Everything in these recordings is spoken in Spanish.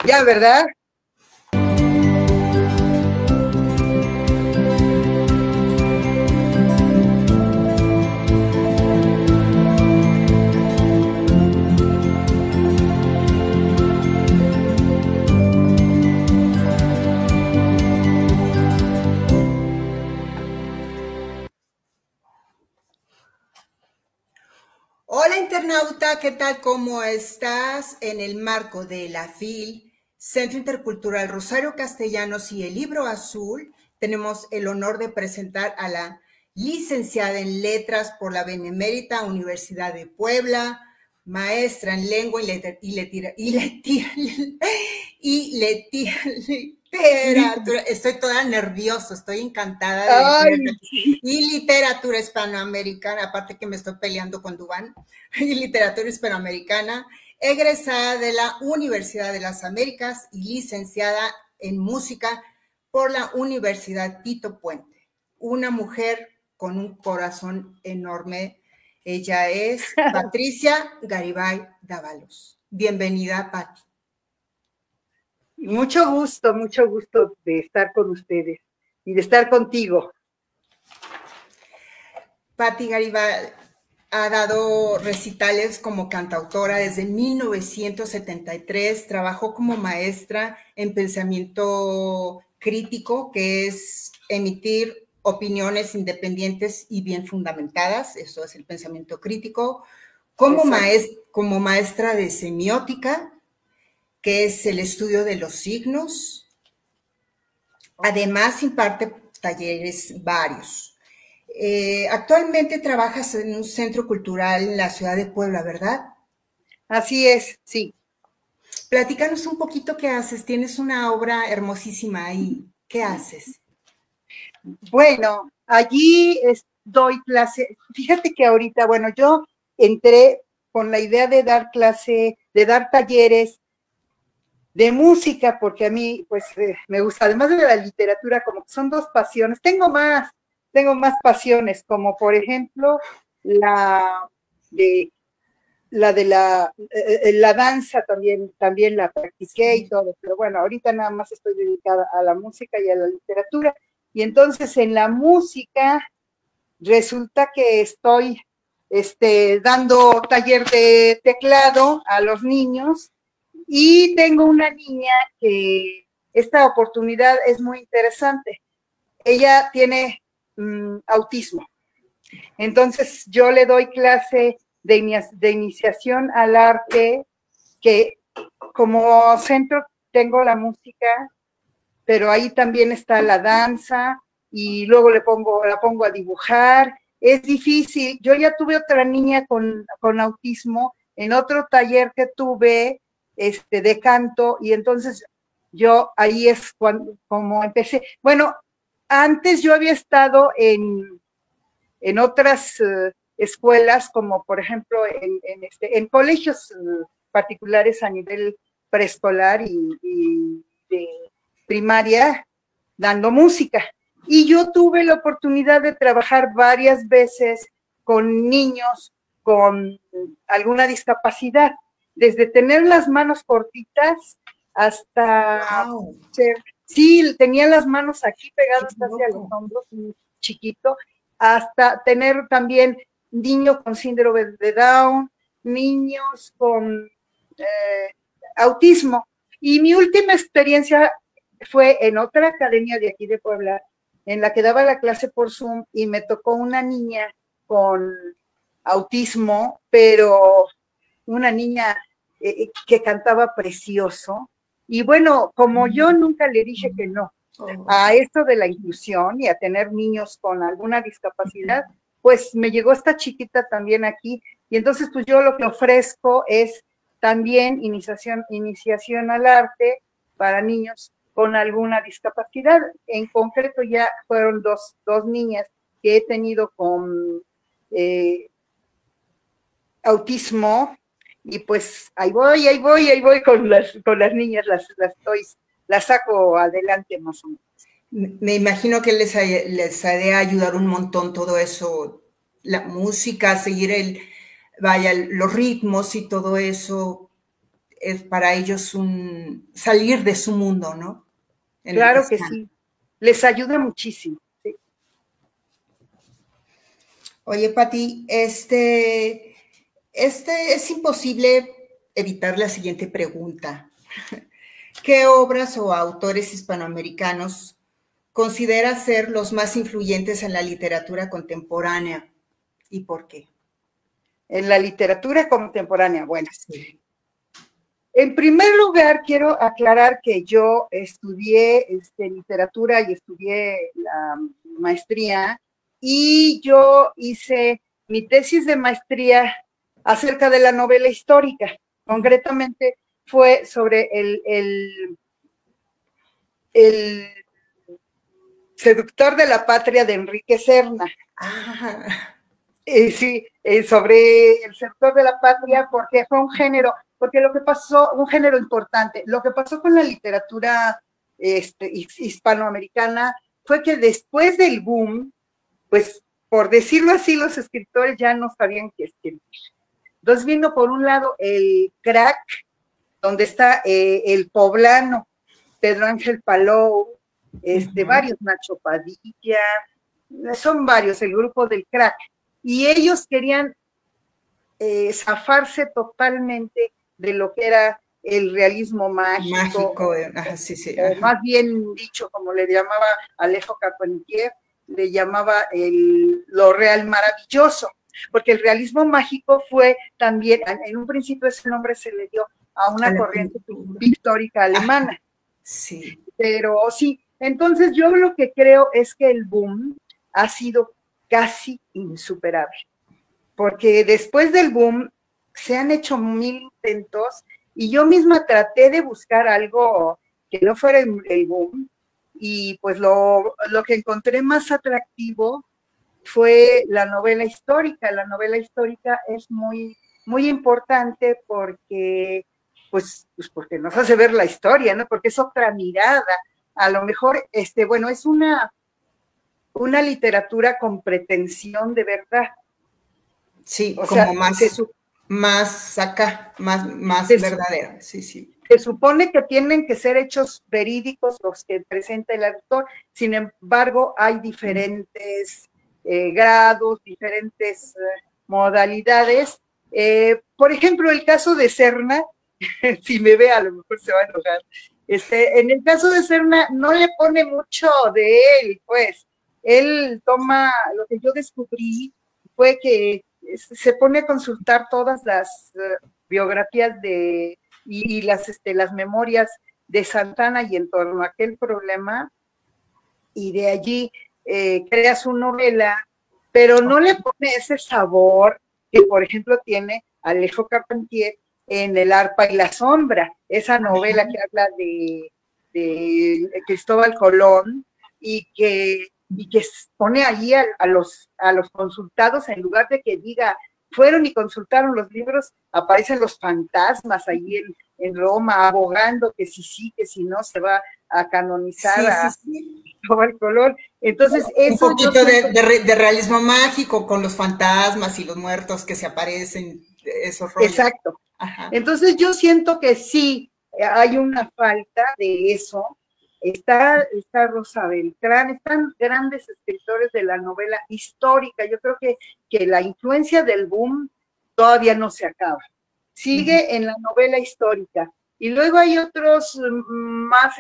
Ya, ¿verdad? Hola internauta, ¿qué tal? ¿Cómo estás? En el marco de la FIL, Centro Intercultural Rosario Castellanos y el Libro Azul, tenemos el honor de presentar a la licenciada en Letras por la Benemérita Universidad de Puebla, maestra en Lengua literatura. Estoy toda nerviosa, estoy encantada de y literatura hispanoamericana, aparte que me estoy peleando con Dubán, y literatura hispanoamericana, egresada de la Universidad de las Américas y licenciada en música por la Universidad Tito Puente. Una mujer con un corazón enorme. Ella es Patricia Garibay Dávalos. Bienvenida, Pati. Mucho gusto de estar con ustedes y de estar contigo. Pati Garibay ha dado recitales como cantautora desde 1973, trabajó como maestra en pensamiento crítico, que es emitir opiniones independientes y bien fundamentadas, eso es el pensamiento crítico, como maestra de semiótica, que es el estudio de los signos. Además, imparte talleres varios. Actualmente trabajas en un centro cultural en la ciudad de Puebla, ¿verdad? Así es, sí. Platícanos un poquito qué haces. Tienes una obra hermosísima ahí. ¿Qué haces? Bueno, allí doy clase. Fíjate que ahorita, bueno, yo entré con la idea de dar clase, de dar talleres de música, porque a mí, pues, me gusta, además de la literatura, como que son dos pasiones. Tengo más pasiones, como por ejemplo, la de la danza también la practiqué y todo, pero bueno, ahorita nada más estoy dedicada a la música y a la literatura. Y entonces en la música resulta que estoy dando taller de teclado a los niños y tengo una niña que esta oportunidad es muy interesante. Ella tiene autismo. Entonces yo le doy clase de iniciación al arte, que como centro tengo la música, pero ahí también está la danza y luego la pongo a dibujar. Es difícil. Yo ya tuve otra niña con autismo en otro taller que tuve de canto, y entonces yo ahí es como empecé. Bueno, antes yo había estado en otras escuelas, como por ejemplo en colegios particulares a nivel preescolar y de primaria, dando música. Y yo tuve la oportunidad de trabajar varias veces con niños con alguna discapacidad, desde tener las manos cortitas hasta sí, tenía las manos aquí pegadas hacia los hombros, chiquito, hasta tener también niños con síndrome de Down, niños con autismo. Y mi última experiencia fue en otra academia de aquí de Puebla, en la que daba la clase por Zoom, y me tocó una niña con autismo, pero una niña que cantaba precioso. Y bueno, como yo nunca le dije que no a esto de la inclusión y a tener niños con alguna discapacidad, pues me llegó esta chiquita también aquí. Y entonces pues yo lo que ofrezco es también iniciación al arte para niños con alguna discapacidad. En concreto ya fueron dos niñas que he tenido con autismo, y pues ahí voy con las niñas, las saco adelante más o menos. Me imagino que les ha de ayudar un montón todo eso, la música, seguir los ritmos y todo eso. es para ellos un salir de su mundo, ¿no? Claro que sí, les ayuda muchísimo. Sí. Oye, Pati, es imposible evitar la siguiente pregunta. ¿Qué obras o autores hispanoamericanos consideras ser los más influyentes en la literatura contemporánea y por qué? En la literatura contemporánea, bueno, sí. En primer lugar, quiero aclarar que yo estudié literatura y estudié la maestría y yo hice mi tesis de maestría acerca de la novela histórica. Concretamente fue sobre el seductor de la patria de Enrique Serna. Sí, sobre el seductor de la patria, porque fue un género, porque lo que pasó, un género importante, lo que pasó con la literatura hispanoamericana fue que después del boom, pues por decirlo así, los escritores ya no sabían qué escribir. Entonces vino por un lado el crack, donde está el poblano, Pedro Ángel Palou, varios, Nacho Padilla, son varios, el grupo del crack, y ellos querían zafarse totalmente de lo que era el realismo mágico, o más bien dicho, como le llamaba Alejo Carpentier, le llamaba lo real maravilloso, porque el realismo mágico fue también, en un principio ese nombre se le dio a una corriente pictórica alemana. Sí. Pero sí, entonces yo lo que creo es que el boom ha sido casi insuperable, porque después del boom se han hecho 1000 intentos y yo misma traté de buscar algo que no fuera el boom y pues lo que encontré más atractivo fue la novela histórica. La novela histórica es muy, muy importante porque, pues porque nos hace ver la historia, ¿no? Porque es otra mirada. A lo mejor, bueno, es una literatura con pretensión de verdad. Sí, o como sea, más acá, más verdadera. Sí, sí. Se supone que tienen que ser hechos verídicos los que presenta el autor, sin embargo, hay diferentes grados, diferentes modalidades. Por ejemplo, el caso de Serna, si me ve a lo mejor se va a enojar, en el caso de Serna no le pone mucho de él, pues, él toma, lo que yo descubrí fue que se pone a consultar todas las biografías y las memorias de Santana y en torno a aquel problema, y de allí crea su novela, pero no le pone ese sabor que, por ejemplo, tiene Alejo Carpentier en El arpa y la sombra, esa novela que habla de Cristóbal Colón y que pone allí a los consultados, en lugar de que diga fueron y consultaron los libros, aparecen los fantasmas ahí en Roma abogando que sí, que si no se va a canonizar a Cristóbal Colón. Entonces, un poquito de realismo mágico con los fantasmas y los muertos que se aparecen, esos rollos. Exacto. Ajá. Entonces yo siento que sí hay una falta de eso. Está Rosa Beltrán, están grandes escritores de la novela histórica. Yo creo que la influencia del boom todavía no se acaba. Sigue en la novela histórica. Y luego hay otros más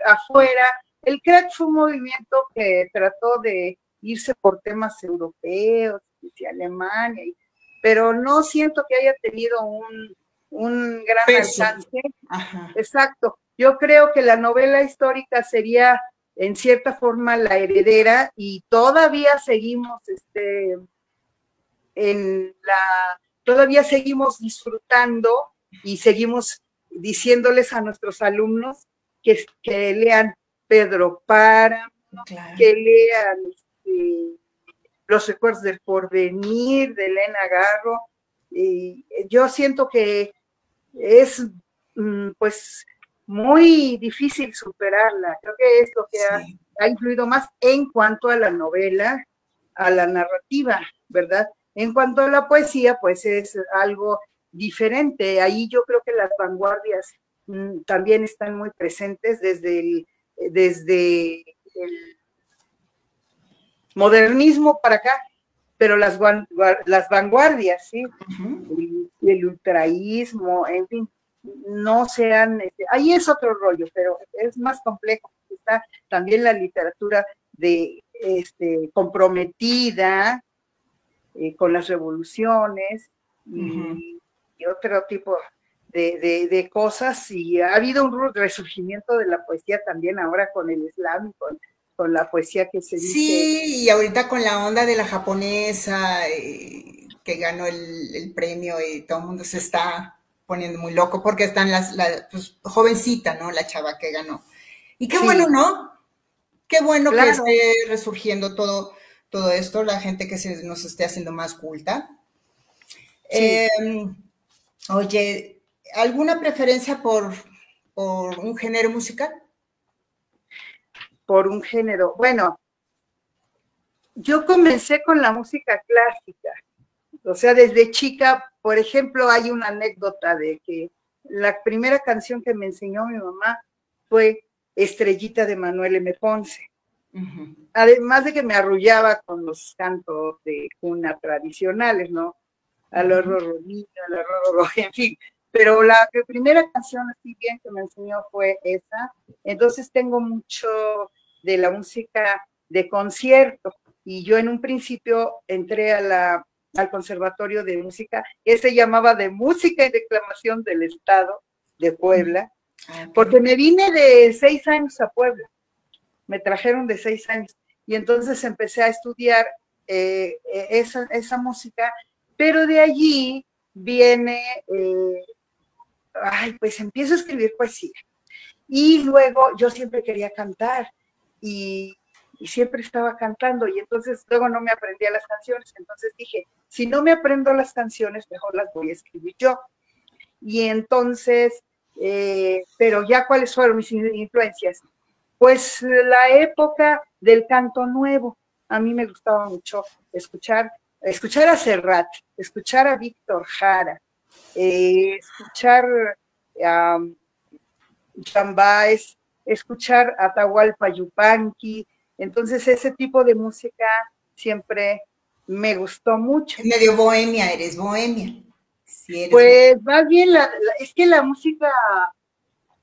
afuera. El crack fue un movimiento que trató de irse por temas europeos, y Alemania, pero no siento que haya tenido un gran alcance. Ajá. Exacto. Yo creo que la novela histórica sería, en cierta forma, la heredera, y todavía seguimos todavía seguimos disfrutando y seguimos diciéndoles a nuestros alumnos que lean Pedro Páramo, claro, que lean Los recuerdos del porvenir de Elena Garro. Y yo siento que es pues muy difícil superarla. Creo que es lo que ha influido más en cuanto a la novela, a la narrativa, ¿verdad? En cuanto a la poesía, pues es algo diferente. Ahí yo creo que las vanguardias también están muy presentes desde el modernismo para acá, pero las vanguardias, ¿sí? El ultraísmo, en fin, no sean, ahí es otro rollo, pero es más complejo. Está también la literatura comprometida con las revoluciones y otro tipo de cosas, y ha habido un resurgimiento de la poesía también ahora con el slam, con la poesía que se dice. Sí, y ahorita con la onda de la japonesa que ganó el premio y todo el mundo se está poniendo muy loco porque están pues, jovencita, ¿no? La chava que ganó. Y qué bueno, ¿no? Qué bueno que esté resurgiendo todo esto, la gente que nos esté haciendo más culta. Sí. Oye, ¿alguna preferencia por un género musical? Por un género. Bueno, yo comencé con la música clásica. O sea, desde chica, por ejemplo, hay una anécdota de que la primera canción que me enseñó mi mamá fue Estrellita de Manuel M. Ponce. Además de que me arrullaba con los cantos de cuna tradicionales, ¿no? Al horror, en fin. Pero la primera canción así bien que me enseñó fue esa. Entonces tengo mucho de la música de concierto. Y yo en un principio entré al Conservatorio de Música, que se llamaba de Música y Declamación del Estado de Puebla, porque me vine de 6 años a Puebla. Me trajeron de 6 años. Y entonces empecé a estudiar esa música, pero de allí viene, pues empiezo a escribir poesía. Y luego yo siempre quería cantar y siempre estaba cantando, y entonces luego no me aprendía las canciones. Entonces dije, si no me aprendo las canciones, mejor las voy a escribir yo. Y entonces, pero ya ¿cuáles fueron mis influencias? Pues la época del canto nuevo. A mí me gustaba mucho escuchar a Serrat, escuchar a Víctor Jara, escuchar a Joan Baez, escuchar a Atahualpa Yupanqui. Entonces ese tipo de música siempre me gustó mucho. Medio bohemia, eres bohemia. Sí, eres pues bohemia. Más bien, es que la música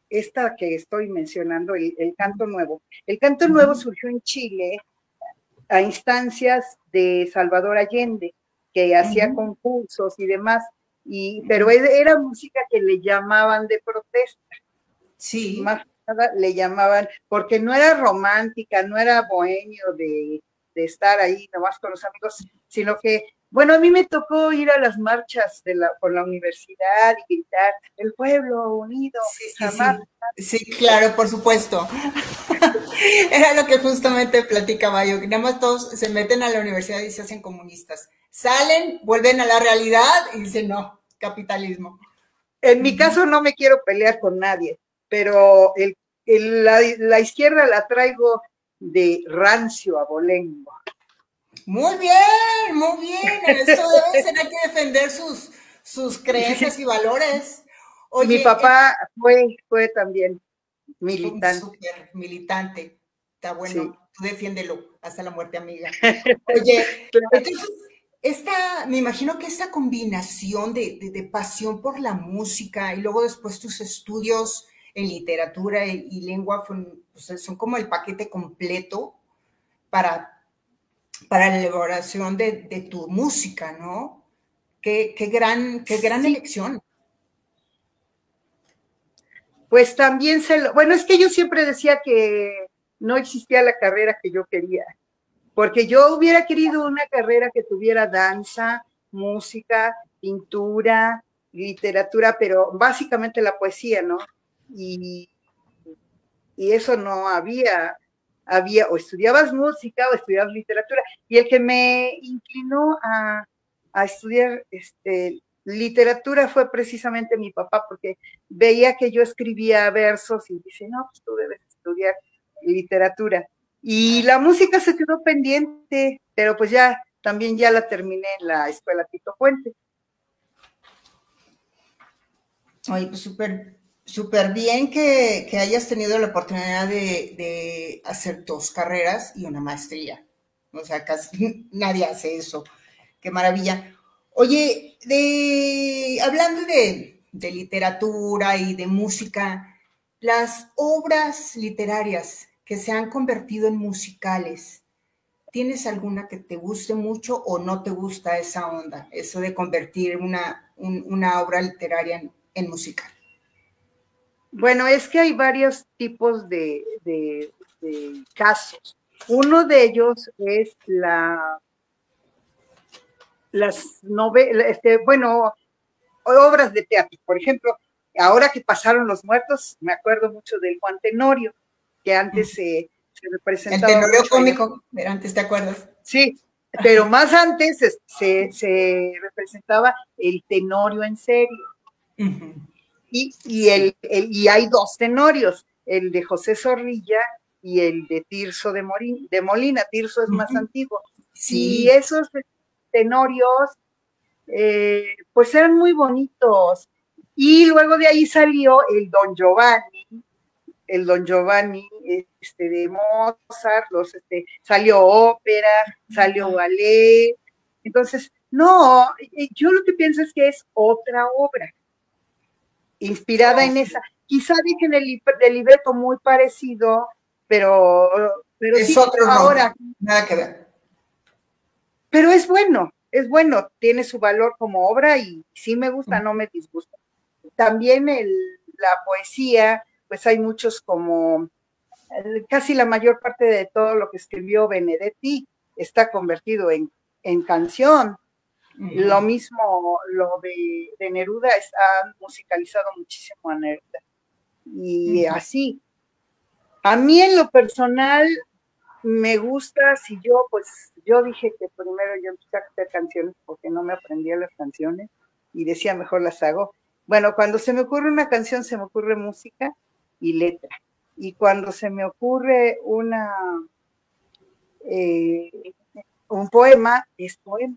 esta que estoy mencionando, el canto nuevo. El canto nuevo surgió en Chile a instancias de Salvador Allende, que hacía concursos y demás, pero era música que le llamaban de protesta. Sí. Más nada le llamaban, porque no era romántica, no era bohemio de estar ahí nomás con los amigos, sino que, bueno, a mí me tocó ir a las marchas por la universidad y gritar, el pueblo unido, jamás. Sí, claro, por supuesto. Era lo que justamente platicaba yo, que nada más todos se meten a la universidad y se hacen comunistas. Salen, vuelven a la realidad y dicen, no, capitalismo. En mi caso no me quiero pelear con nadie, pero la izquierda la traigo de rancio a bolengo. Muy bien, muy bien. Eso debe ser, hay que defender sus creencias y valores. Oye, mi papá fue también militante. Súper militante. Está bueno, sí. Tú defiéndelo hasta la muerte, amiga. Oye, entonces, me imagino que esta combinación de pasión por la música y luego después tus estudios en literatura y lengua son como el paquete completo para la elaboración de tu música, ¿no? Qué gran elección. Pues también bueno, es que yo siempre decía que no existía la carrera que yo quería, porque yo hubiera querido una carrera que tuviera danza, música, pintura, literatura, pero básicamente la poesía, ¿no? Y eso no había o estudiabas música o estudiabas literatura, y el que me inclinó a estudiar literatura fue precisamente mi papá, porque veía que yo escribía versos y dice, no, pues tú debes estudiar literatura. Y la música se quedó pendiente, pero pues también ya la terminé en la escuela Tito Puente. Oye, pues súper bien que hayas tenido la oportunidad de hacer 2 carreras y una maestría. O sea, casi nadie hace eso. Qué maravilla. Oye, hablando de literatura y de música, las obras literarias que se han convertido en musicales, ¿tienes alguna que te guste mucho o no te gusta esa onda, eso de convertir una obra literaria en musical? Bueno, es que hay varios tipos de casos. Uno de ellos es las novelas, bueno, obras de teatro. Por ejemplo, ahora que pasaron los muertos, me acuerdo mucho del Juan Tenorio, que antes se El representaba Tenorio mucho allá. cómico, pero antes, ¿te acuerdas? Sí, pero más antes se representaba el Tenorio en serio. Uh-huh. Y hay 2 tenorios, el de José Zorrilla y el de Tirso de Molina. Tirso es más antiguo. Y Sí. esos tenorios, pues eran muy bonitos. Y luego de ahí salió el Don Giovanni de Mozart, salió ópera, salió ballet. Entonces, no, yo lo que pienso es que es otra obra inspirada en esa. Quizá dejen el libreto muy parecido, pero Es sí, otro rollo, ahora, nada que ver. pero es bueno, tiene su valor como obra y sí me gusta, no me disgusta. También la poesía, pues hay muchos como, casi la mayor parte de todo lo que escribió Benedetti está convertido en canción. Lo mismo, lo de Neruda, han musicalizado muchísimo a Neruda. Y así. A mí en lo personal me gusta, si yo, pues yo dije que primero yo empecé a hacer canciones porque no me aprendía las canciones y decía mejor las hago. Bueno, cuando se me ocurre una canción se me ocurre música y letra. Y cuando se me ocurre eh, un poema, es poema.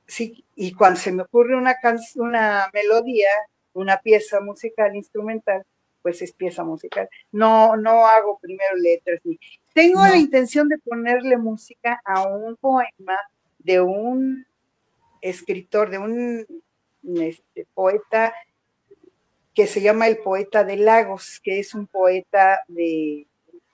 Sí, y cuando se me ocurre una melodía, una pieza musical, instrumental, pues es pieza musical. No hago primero letras. Tengo la No. intención de ponerle música a un poema de un escritor, de un poeta que se llama El Poeta de Lagos, que es un poeta de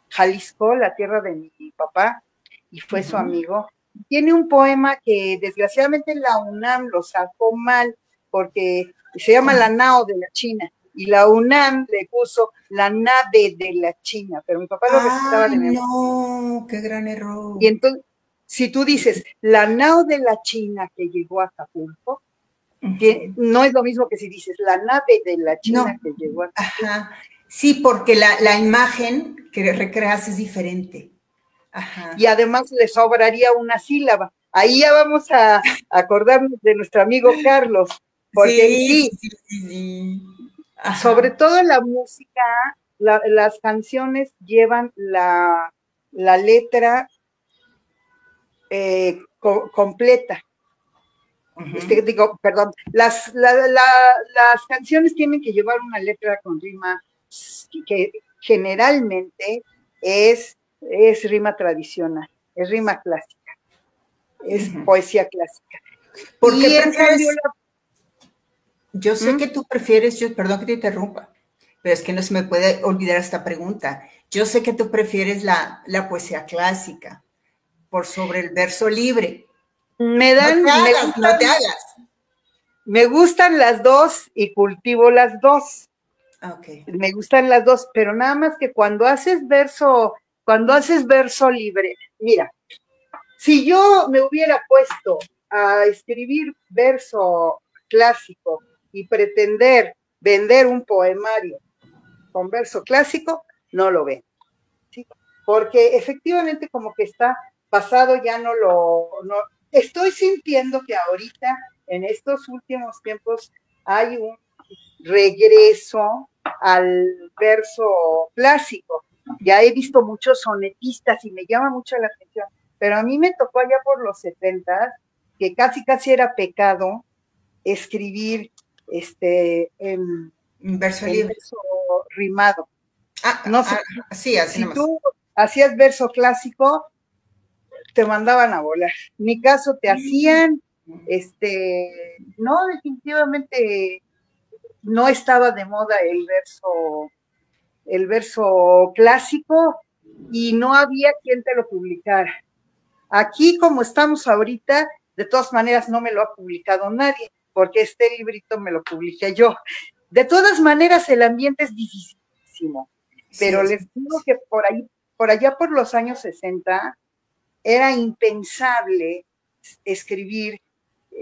Jalisco, la tierra de mi papá, y fue su amigo. Tiene un poema que desgraciadamente la UNAM lo sacó mal, porque se llama La Nao de la China, y la UNAM le puso La nave de la China, pero mi papá lo recitaba Ay, de memoria. no, qué gran error. Y entonces, si tú dices La Nao de la China que llegó a Acapulco, no es lo mismo que si dices La nave de la China No, que llegó a Acapulco. ajá. Sí, porque la imagen que recreas es diferente. Y Ajá. además le sobraría una sílaba. Ahí ya vamos a acordarnos de nuestro amigo Carlos, porque Sí, sí, sí, sí, sí, sí. sobre Ajá. todo la música, las canciones llevan la letra completa. Digo, perdón, las canciones tienen que llevar una letra con rima que generalmente es rima tradicional, es rima clásica, es poesía clásica. ¿Por qué Y en cambio, prefieres? Yo sé ¿Mm? que tú prefieres, perdón que te interrumpa, pero es que no se me puede olvidar esta pregunta. Yo sé que tú prefieres la poesía clásica por sobre el verso libre. me No te dan, hagas, no te hagas. me gustan las dos y cultivo las dos. Ok. Me gustan las dos, pero nada más que cuando haces verso libre, mira, si yo me hubiera puesto a escribir verso clásico y pretender vender un poemario con verso clásico, no lo ven, ¿sí? Porque efectivamente como que está pasado, ya no, estoy sintiendo que ahorita, en estos últimos tiempos, hay un regreso al verso clásico. Ya he visto muchos sonetistas y me llama mucho la atención, pero a mí me tocó allá por los 70 que casi era pecado escribir verso en libre. verso rimado. No sé, sí, así si nomás. tú hacías verso clásico, te mandaban a volar. En mi caso te hacían, no, definitivamente no estaba de moda el verso clásico y no había quien te lo publicara. Aquí, como estamos ahorita, de todas maneras no me lo ha publicado nadie, porque este librito me lo publiqué yo. De todas maneras, el ambiente es dificilísimo, pero les digo que por allá por los años 60, era impensable escribir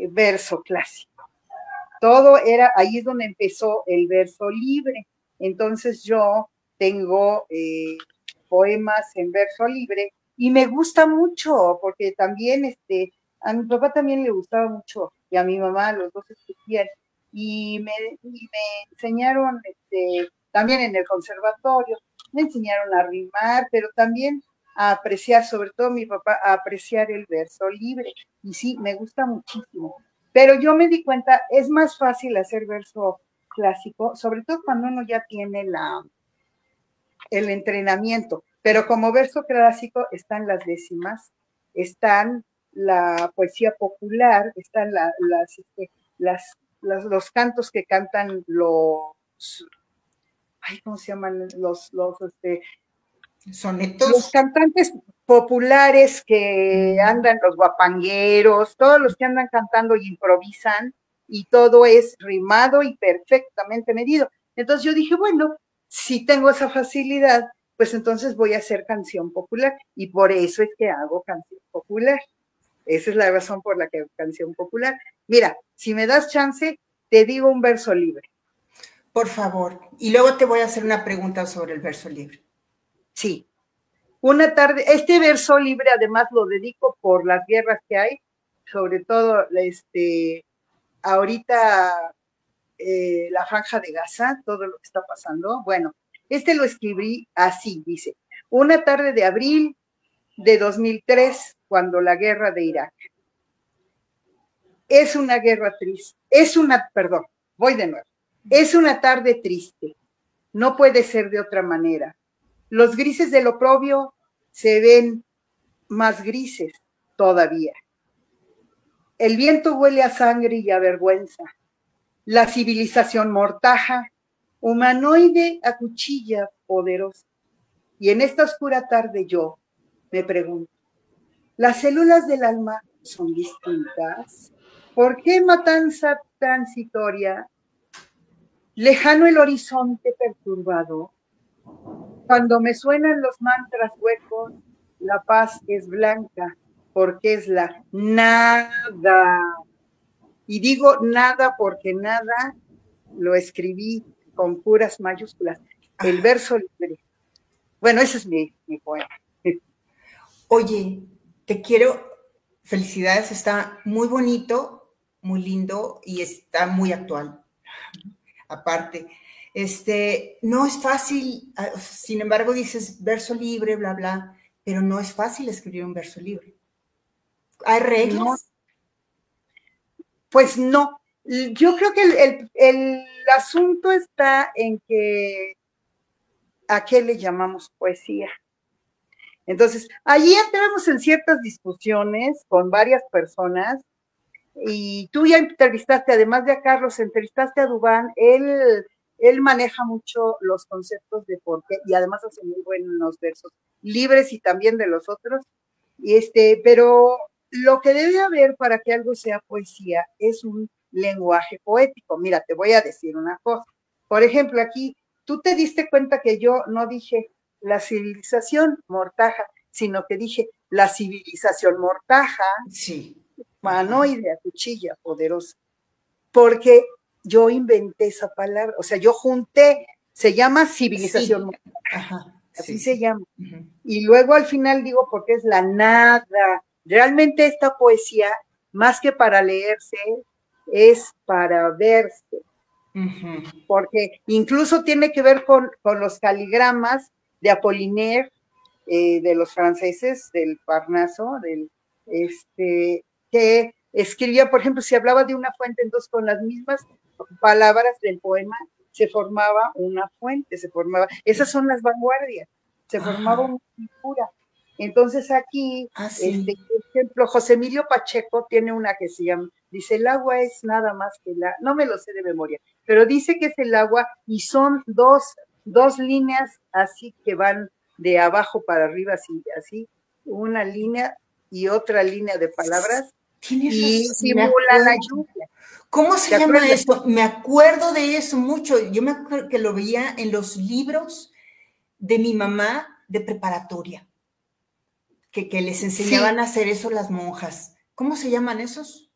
verso clásico. Todo era, ahí es donde empezó el verso libre. Entonces yo tengo poemas en verso libre y me gusta mucho porque también a mi papá también le gustaba mucho y a mi mamá, los dos escribían y me enseñaron también en el conservatorio, me enseñaron a rimar, pero también a apreciar, sobre todo mi papá, a apreciar el verso libre. Y sí, me gusta muchísimo. Pero yo me di cuenta, es más fácil hacer verso clásico, sobre todo cuando uno ya tiene el entrenamiento. Pero como verso clásico están las décimas, están la poesía popular, están los cantos que cantan ¿cómo se llaman? Sonetos. Los cantantes populares que andan, los guapangueros, todos los que andan cantando y improvisan, y todo es rimado y perfectamente medido. Entonces yo dije, bueno, si tengo esa facilidad, pues entonces voy a hacer canción popular, y por eso es que hago canción popular. Esa es la razón por la que hago canción popular. Mira, si me das chance, te digo un verso libre. Por favor. Y luego te voy a hacer una pregunta sobre el verso libre. Sí. Una tarde, este verso libre además lo dedico por las guerras que hay, sobre todo ahorita la Franja de Gaza, todo lo que está pasando. Bueno, lo escribí así, dice, una tarde de abril de 2003, cuando la guerra de Irak. Es una guerra triste, voy de nuevo. Es una tarde triste, no puede ser de otra manera. Los grises del oprobio se ven más grises todavía. El viento huele a sangre y a vergüenza. La civilización mortaja, humanoide a cuchilla poderosa. Y en esta oscura tarde yo me pregunto, ¿las células del alma son distintas? ¿Por qué matanza transitoria? Lejano el horizonte perturbado. Cuando me suenan los mantras huecos, la paz es blanca, porque es la nada. Y digo nada porque nada lo escribí con puras mayúsculas. El verso libre. Bueno, ese es mi poema. Oye, te quiero, felicidades, está muy bonito, muy lindo y está muy actual. Aparte, no es fácil, sin embargo dices verso libre, bla, bla, pero no es fácil escribir un verso libre. ¿Hay reglas? No, pues no. Yo creo que el asunto está en que ¿a qué le llamamos poesía? Entonces, allí entramos en ciertas discusiones con varias personas y tú ya entrevistaste, además de a Carlos, entrevistaste a Dubán, él maneja mucho los conceptos de por qué y además hace muy buenos versos libres y también de los otros, pero lo que debe haber para que algo sea poesía es un lenguaje poético. Mira, te voy a decir una cosa. Por ejemplo, aquí, tú te diste cuenta que yo no dije la civilización mortaja, sino que dije la civilización mortaja, sí, humanoide a cuchilla poderosa, porque yo inventé esa palabra, o sea, yo junté, se llama civilización mortaja, así se llama. Y luego al final digo porque es la nada. Realmente esta poesía, más que para leerse, es para verse. Porque incluso tiene que ver con los caligramas de Apollinaire, de los franceses, del Parnaso, que escribía, por ejemplo, si hablaba de una fuente, entonces con las mismas palabras del poema se formaba una fuente, esas son las vanguardias, se formaba una figura. Entonces aquí, sí. por ejemplo, José Emilio Pacheco tiene una que se llama, dice, el agua es nada más que no me lo sé de memoria, pero dice que es el agua y son dos líneas así que van de abajo para arriba, así, una línea y otra línea de palabras y simulan la lluvia. ¿Cómo se llama eso? Me acuerdo de eso mucho. Yo me acuerdo que lo veía en los libros de mi mamá de preparatoria, que les enseñaban a hacer eso las monjas. ¿Cómo se llaman esos?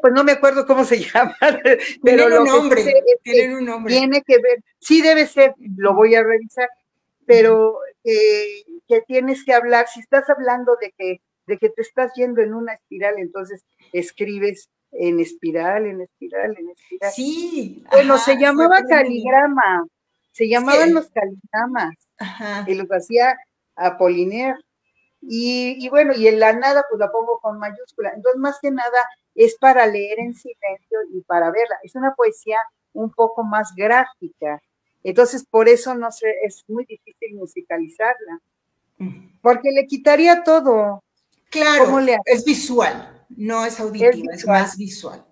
Pues no me acuerdo cómo se llaman, pero tienen un nombre, tienen un nombre. Tiene que ver, sí debe ser, lo voy a revisar, pero que tienes que hablar, si estás hablando de que te estás yendo en una espiral, entonces escribes en espiral, en espiral, en espiral. Sí. Bueno, se llamaba caligrama, se llamaban los caligramas, y los hacía Apollinaire. Y bueno, y en la nada pues la pongo con mayúscula. Entonces, más que nada, es para leer en silencio y para verla. Es una poesía un poco más gráfica. Entonces, por eso no sé, es muy difícil musicalizarla. Porque le quitaría todo. Claro, es visual, no es auditiva, es más visual.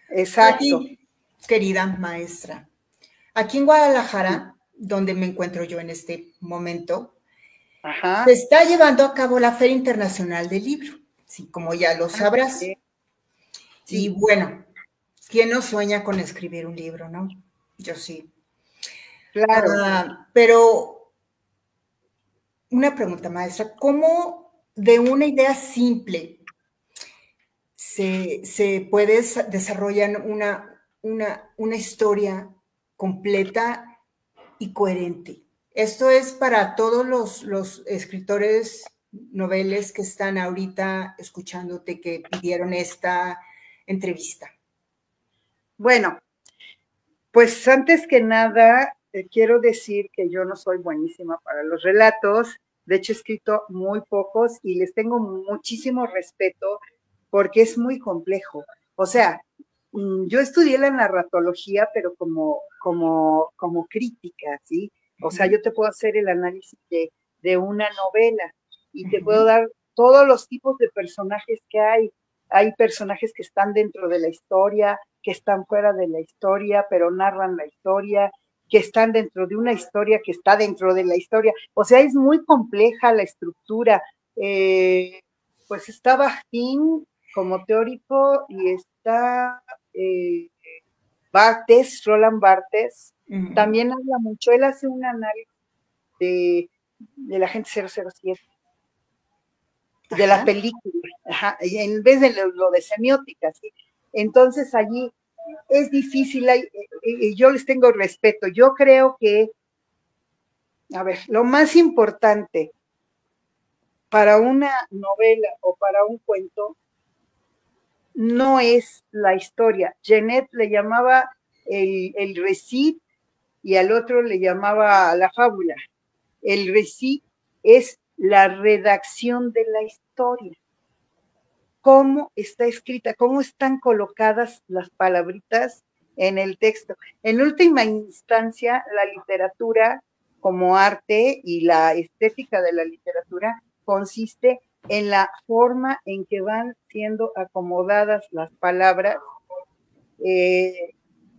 Exacto. Aquí, querida maestra, aquí en Guadalajara, donde me encuentro yo en este momento, se está llevando a cabo la Feria Internacional del Libro, sí, como ya lo sabrás. Sí. Y bueno, ¿quién no sueña con escribir un libro, no? Yo sí. Claro. Pero una pregunta, maestra, ¿cómo de una idea simple se puede desarrollar una historia completa y coherente? Esto es para todos los escritores noveles que están ahorita escuchándote, que pidieron esta entrevista. Bueno, pues antes que nada, quiero decir que yo no soy buenísima para los relatos. De hecho, he escrito muy pocos y les tengo muchísimo respeto porque es muy complejo. O sea, yo estudié la narratología, pero como crítica, ¿sí? O sea, yo te puedo hacer el análisis de una novela y te puedo dar todos los tipos de personajes que hay. Hay personajes que están dentro de la historia, que están fuera de la historia, pero narran la historia, que están dentro de una historia que está dentro de la historia. O sea, es muy compleja la estructura. Pues está Bakhtin como teórico y está Roland Barthes, también habla mucho. Él hace un análisis de la Agente 007, de la película, en vez de lo de semiótica, ¿sí? Entonces allí es difícil, yo les tengo respeto. Yo creo que, a ver, lo más importante para una novela o para un cuento no es la historia. Genet le llamaba el récit y al otro le llamaba la fábula. El récit es la redacción de la historia. Cómo está escrita, cómo están colocadas las palabritas en el texto. En última instancia, la literatura como arte y la estética de la literatura consiste en la forma en que van siendo acomodadas las palabras,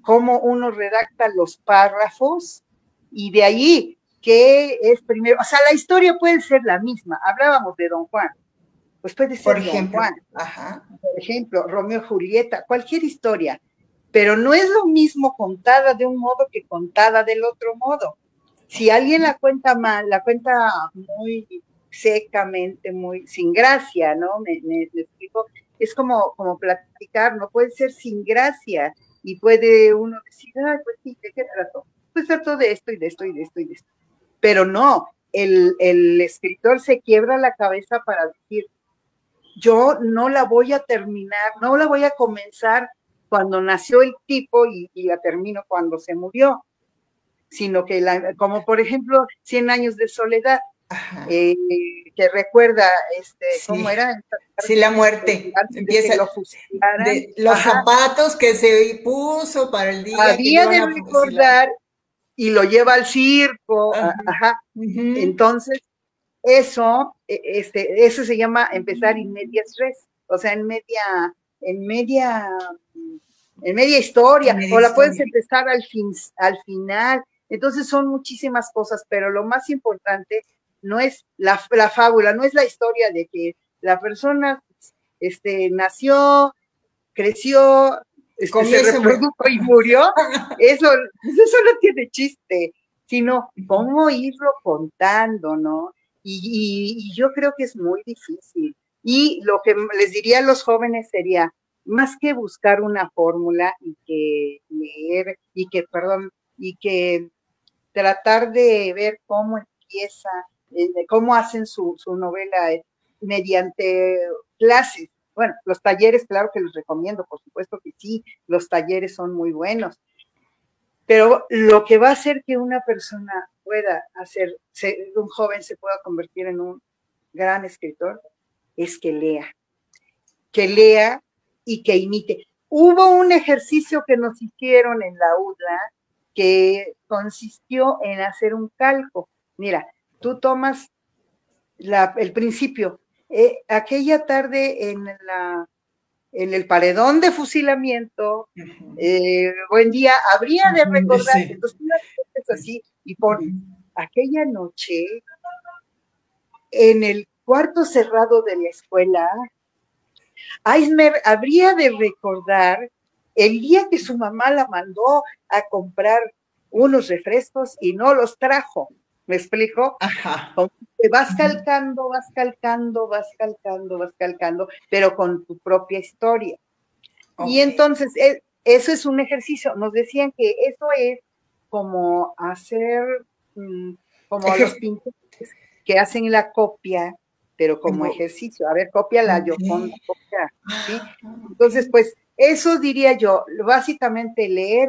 cómo uno redacta los párrafos y de ahí qué es primero. O sea, la historia puede ser la misma. Hablábamos de Don Juan. Pues puede ser Don Juan, por ejemplo, Romeo y Julieta, cualquier historia, pero no es lo mismo contada de un modo que contada del otro modo. Si alguien la cuenta mal, la cuenta muy secamente, muy sin gracia, ¿no? Me explico, es como platicar, no puede ser sin gracia, y puede uno decir, ay, pues sí, ¿de qué trató? Pues trató de esto y de esto y de esto y de esto. Pero no, el escritor se quiebra la cabeza para decir, yo no la voy a terminar, no la voy a comenzar cuando nació el tipo y la termino cuando se murió, sino que, como por ejemplo, 100 años de soledad, que recuerda, ¿cómo Sí. era? Sí, la muerte. Empieza de los zapatos que se puso para el día que había iban de a fusilar. recordar y lo lleva al circo. Ajá. Entonces, eso se llama empezar in medias res, o sea, en media, en media historia, o la puedes empezar al final. Entonces son muchísimas cosas, pero lo más importante no es la fábula, no es la historia de que la persona nació, creció, se reprodujo y murió. Eso no tiene chiste, sino cómo irlo contando, ¿no? Y yo creo que es muy difícil. Y lo que les diría a los jóvenes sería, más que buscar una fórmula y que leer, y que tratar de ver cómo empieza, cómo hacen su novela mediante clases. Bueno, los talleres, claro que los recomiendo, por supuesto que sí, los talleres son muy buenos, pero lo que va a hacer que una persona pueda un joven se pueda convertir en un gran escritor, es que lea y que imite. Hubo un ejercicio que nos hicieron en la UDLA que consistió en hacer un calco. Mira, tú tomas el principio. Aquella tarde en el paredón de fusilamiento, buen día, habría de recordar, entonces es así, y aquella noche, en el cuarto cerrado de la escuela, Eismer habría de recordar el día que su mamá la mandó a comprar unos refrescos y no los trajo. ¿Me explico? Ajá. Vas calcando, pero con tu propia historia. Okay. Y entonces, eso es un ejercicio. Nos decían que eso es como hacer, como los pintores que hacen la copia, pero como ejercicio. A ver, copia la Gioconda, copia, ¿sí? Entonces, pues, eso diría yo, básicamente leer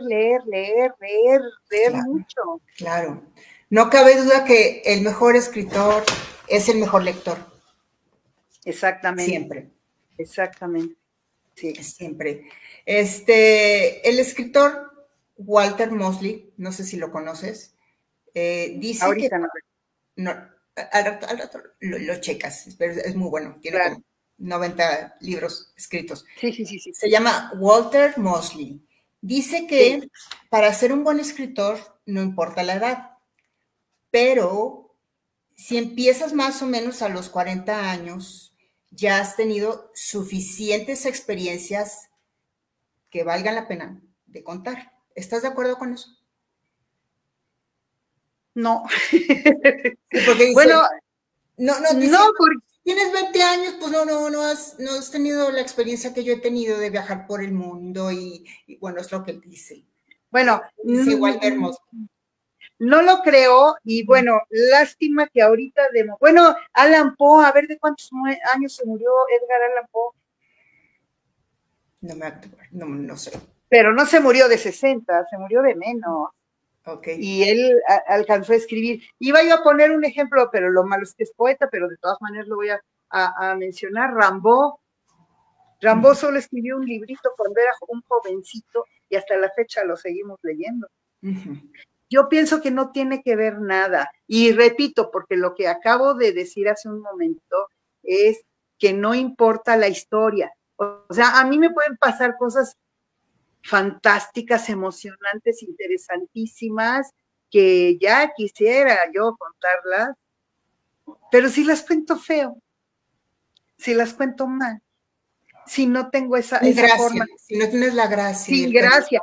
claro, mucho. Claro. No cabe duda que el mejor escritor es el mejor lector. Exactamente. Siempre. Exactamente. Sí. Siempre. El escritor Walter Mosley, no sé si lo conoces, dice ahorita que... No, al rato lo checas, pero es muy bueno, tiene como 90 libros escritos. Sí. Se llama Walter Mosley. Dice que para ser un buen escritor no importa la edad, pero si empiezas más o menos a los 40 años, ya has tenido suficientes experiencias que valgan la pena de contar. ¿Estás de acuerdo con eso? No. Porque dice, bueno, no, porque tienes 20 años, pues no has tenido la experiencia que yo he tenido de viajar por el mundo y bueno, es lo que él dice. Bueno, dice Walter Mosley. No lo creo, y bueno, lástima que ahorita bueno, Allan Poe, a ver de cuántos años se murió Edgar Allan Poe. No sé. Pero no se murió de 60, se murió de menos. Okay. Y él alcanzó a escribir. Iba yo a poner un ejemplo, pero lo malo es que es poeta, pero de todas maneras lo voy a mencionar. Rimbaud solo escribió un librito cuando era un jovencito y hasta la fecha lo seguimos leyendo. Yo pienso que no tiene que ver nada. Y repito, porque lo que acabo de decir hace un momento es que no importa la historia. O sea, a mí me pueden pasar cosas fantásticas, emocionantes, interesantísimas, que ya quisiera yo contarlas, pero si las cuento feo, si las cuento mal, si no tengo esa forma. Si no tienes la gracia. Sin gracia.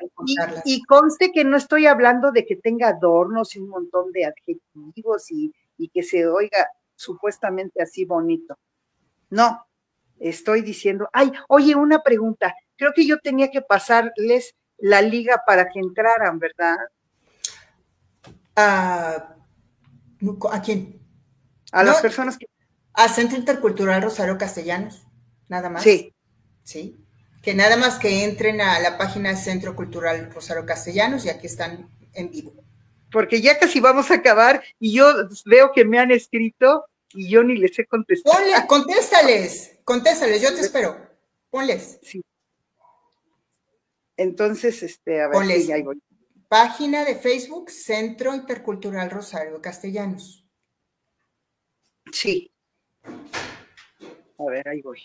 Y conste que no estoy hablando de que tenga adornos y un montón de adjetivos y que se oiga supuestamente así bonito. No, estoy diciendo, oye, una pregunta. Creo que yo tenía que pasarles la liga para que entraran, ¿verdad? ¿A quién? A las personas que... A Centro Intercultural Rosario Castellanos, nada más. Sí. Que nada más que entren a la página Centro Cultural Rosario Castellanos y aquí están en vivo. porque ya casi vamos a acabar y yo veo que me han escrito y yo ni les he contestado. Ponle, contéstales, yo te espero. Ponles. Sí. Entonces, a ver, Ponles. sí, ahí voy. Página de Facebook, Centro Intercultural Rosario Castellanos. Sí. A ver, ahí voy.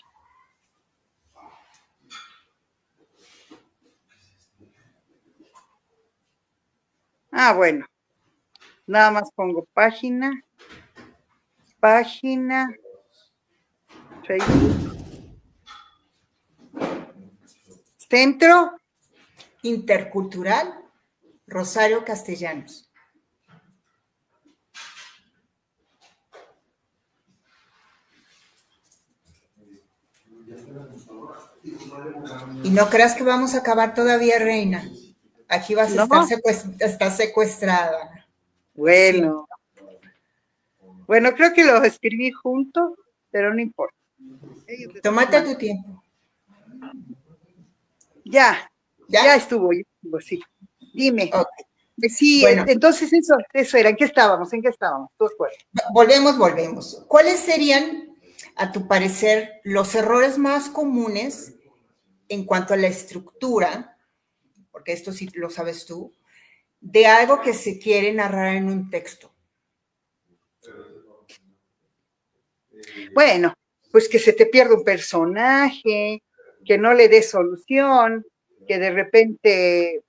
Ah, bueno. Nada más pongo página, Facebook, Centro Intercultural Rosario Castellanos. Y no creas que vamos a acabar todavía, reina. Aquí vas a estar secuestrada. Bueno. Sí. Bueno, creo que lo escribí junto, pero no importa. Tómate tu tiempo. Ya estuvo, sí. Dime. Okay. Sí, bueno. Entonces eso era. ¿En qué estábamos? ¿Tú acuerdas? Volvemos. ¿Cuáles serían, a tu parecer, los errores más comunes en cuanto a la estructura, porque esto sí lo sabes tú, de algo que se quiere narrar en un texto? Bueno, pues que se te pierda un personaje, que no le des solución, que de repente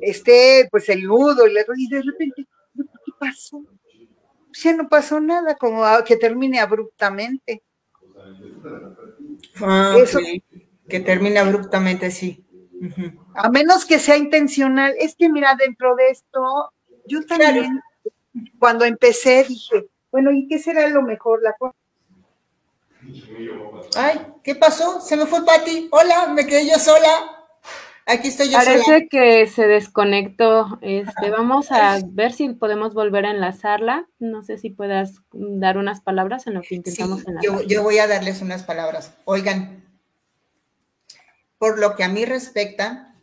esté pues el nudo y de repente, ¿qué pasó? O sea, no pasó nada, como que termine abruptamente. Eso. Okay. Que termine abruptamente, sí. Uh-huh. A menos que sea intencional. Es que mira, dentro de esto, yo también, cuando empecé dije, bueno, ¿y qué será lo mejor? La cosa. Ay, ¿qué pasó? Se me fue Pati. Hola, me quedé yo sola. Aquí estoy yo Parece sola. que se desconectó. Vamos a ver si podemos volver a enlazarla. No sé si puedas dar unas palabras en lo que intentamos enlazar. Yo voy a darles unas palabras. Oigan, por lo que a mí respecta,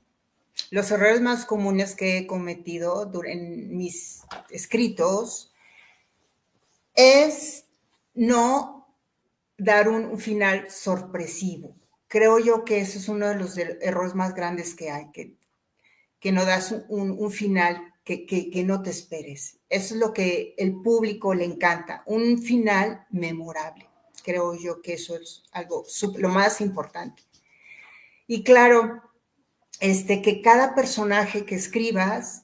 los errores más comunes que he cometido en mis escritos es no dar un final sorpresivo. Creo yo que eso es uno de los errores más grandes que hay, que no das un final que no te esperes. Eso es lo que el público le encanta, un final memorable. Creo yo que eso es algo lo más importante. Y claro, que cada personaje que escribas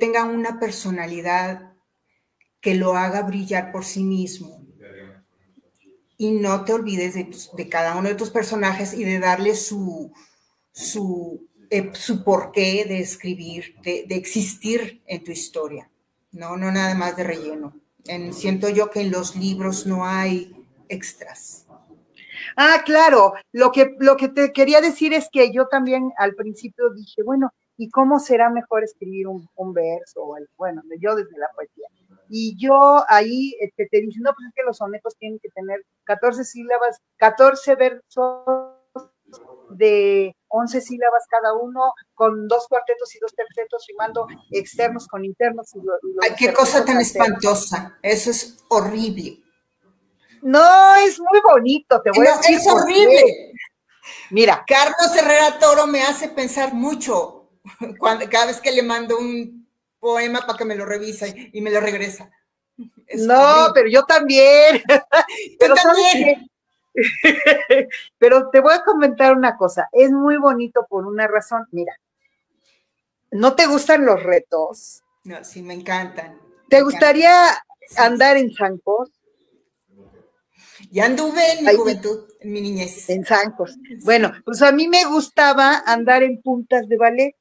tenga una personalidad que lo haga brillar por sí mismo. Y no te olvides de cada uno de tus personajes y de darle su porqué de escribir, de existir en tu historia. No nada más de relleno. Siento yo que en los libros no hay extras. Ah, claro. Lo que te quería decir es que yo también al principio dije, bueno, ¿y cómo será mejor escribir un verso? Bueno, yo desde la poesía. Y yo ahí te dije, no, pues es que los sonetos tienen que tener 14 sílabas, 14 versos de 11 sílabas cada uno, con 2 cuartetos y 2 tercetos, rimando externos con internos. Ay, qué cosa tan espantosa. Eso es horrible. No, es muy bonito, te voy a decir. Es horrible. Mira. Carlos Herrera Toro me hace pensar mucho cada vez que le mando un poema para que me lo revise y me lo regresa. No, horrible. Pero yo también. Pero también. Pero te voy a comentar una cosa. Es muy bonito por una razón. Mira, ¿no te gustan los retos? No, sí, me encantan. ¿Te gustaría andar en zancos? Ya anduve en mi juventud, en mi niñez. En zancos. Bueno, pues a mí me gustaba andar en puntas de ballet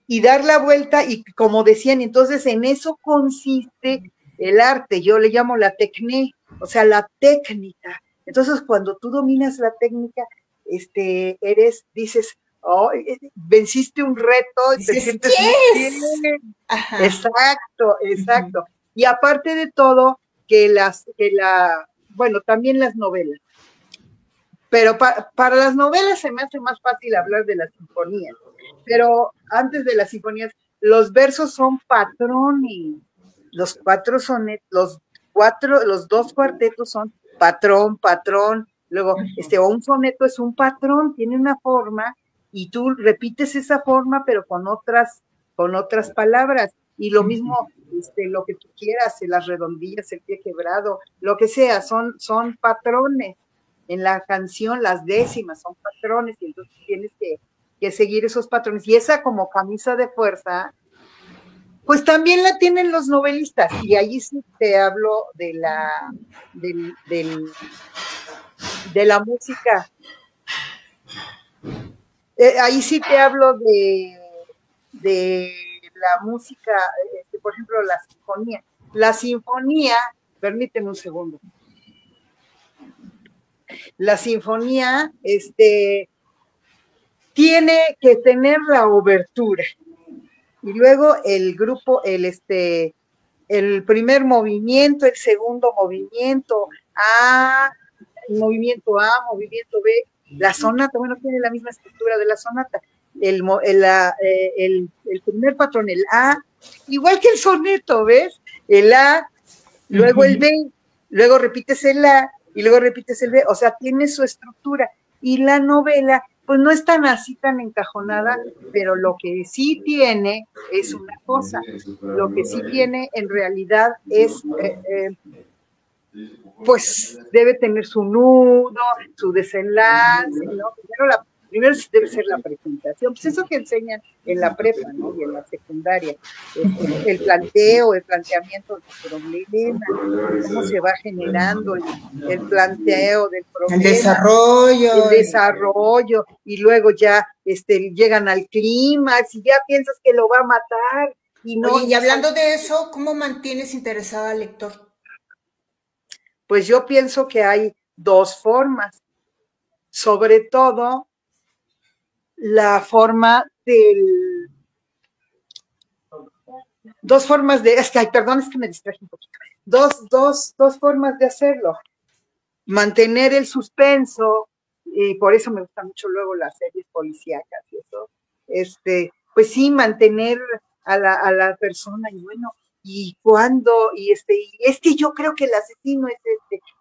y dar la vuelta y como decían, entonces en eso consiste el arte, yo le llamo la techné, o sea, la técnica. Entonces cuando tú dominas la técnica, dices, oh, venciste un reto, y te sientes bien. Exacto. Uh-huh. Y aparte de todo, bueno, también las novelas. Pero para las novelas se me hace más fácil hablar de las sinfonías. pero antes de las sinfonías, los versos son patrones, los cuatro sonetos, los dos cuartetos son patrón, patrón, luego, o un soneto es un patrón, tiene una forma, y tú repites esa forma, pero con otras palabras, y lo mismo, lo que tú quieras, las redondillas, el pie quebrado, lo que sea, son patrones. En la canción, las décimas son patrones, y entonces tienes que seguir esos patrones, y esa como camisa de fuerza, pues también la tienen los novelistas, y allí sí te hablo de la música. Ahí sí te hablo de la música, por ejemplo, la sinfonía. La sinfonía, permíteme un segundo. La sinfonía, tiene que tener la obertura. Y luego el grupo, el primer movimiento, el segundo movimiento, movimiento A, movimiento B, la sonata, bueno, tiene la misma estructura de la sonata. El primer patrón, el A, igual que el soneto, ¿ves? El A, luego el B, luego repites el A, y luego repites el B, o sea, tiene su estructura. Y la novela, pues no es tan así, tan encajonada, pero lo que sí tiene es una cosa, lo que sí tiene en realidad es, pues debe tener su nudo, su desenlace, ¿no? Primero debe ser la presentación, pues eso que enseñan en la prepa, ¿no? Y en la secundaria, el planteo, el planteamiento del problema, cómo se va generando el planteo del problema. El desarrollo, y luego ya llegan al clímax, y ya piensas que lo va a matar. Y no. Oye, y hablando de eso, ¿cómo mantienes interesada al lector? Pues yo pienso que hay dos formas, sobre todo la forma dos formas de, perdón, es que me distraje un poquito, dos formas de hacerlo, mantener el suspenso, y por eso me gustan mucho luego las series policíacas y eso, pues sí, mantener a la persona, y bueno, y cuando, y es que yo creo que el asesino es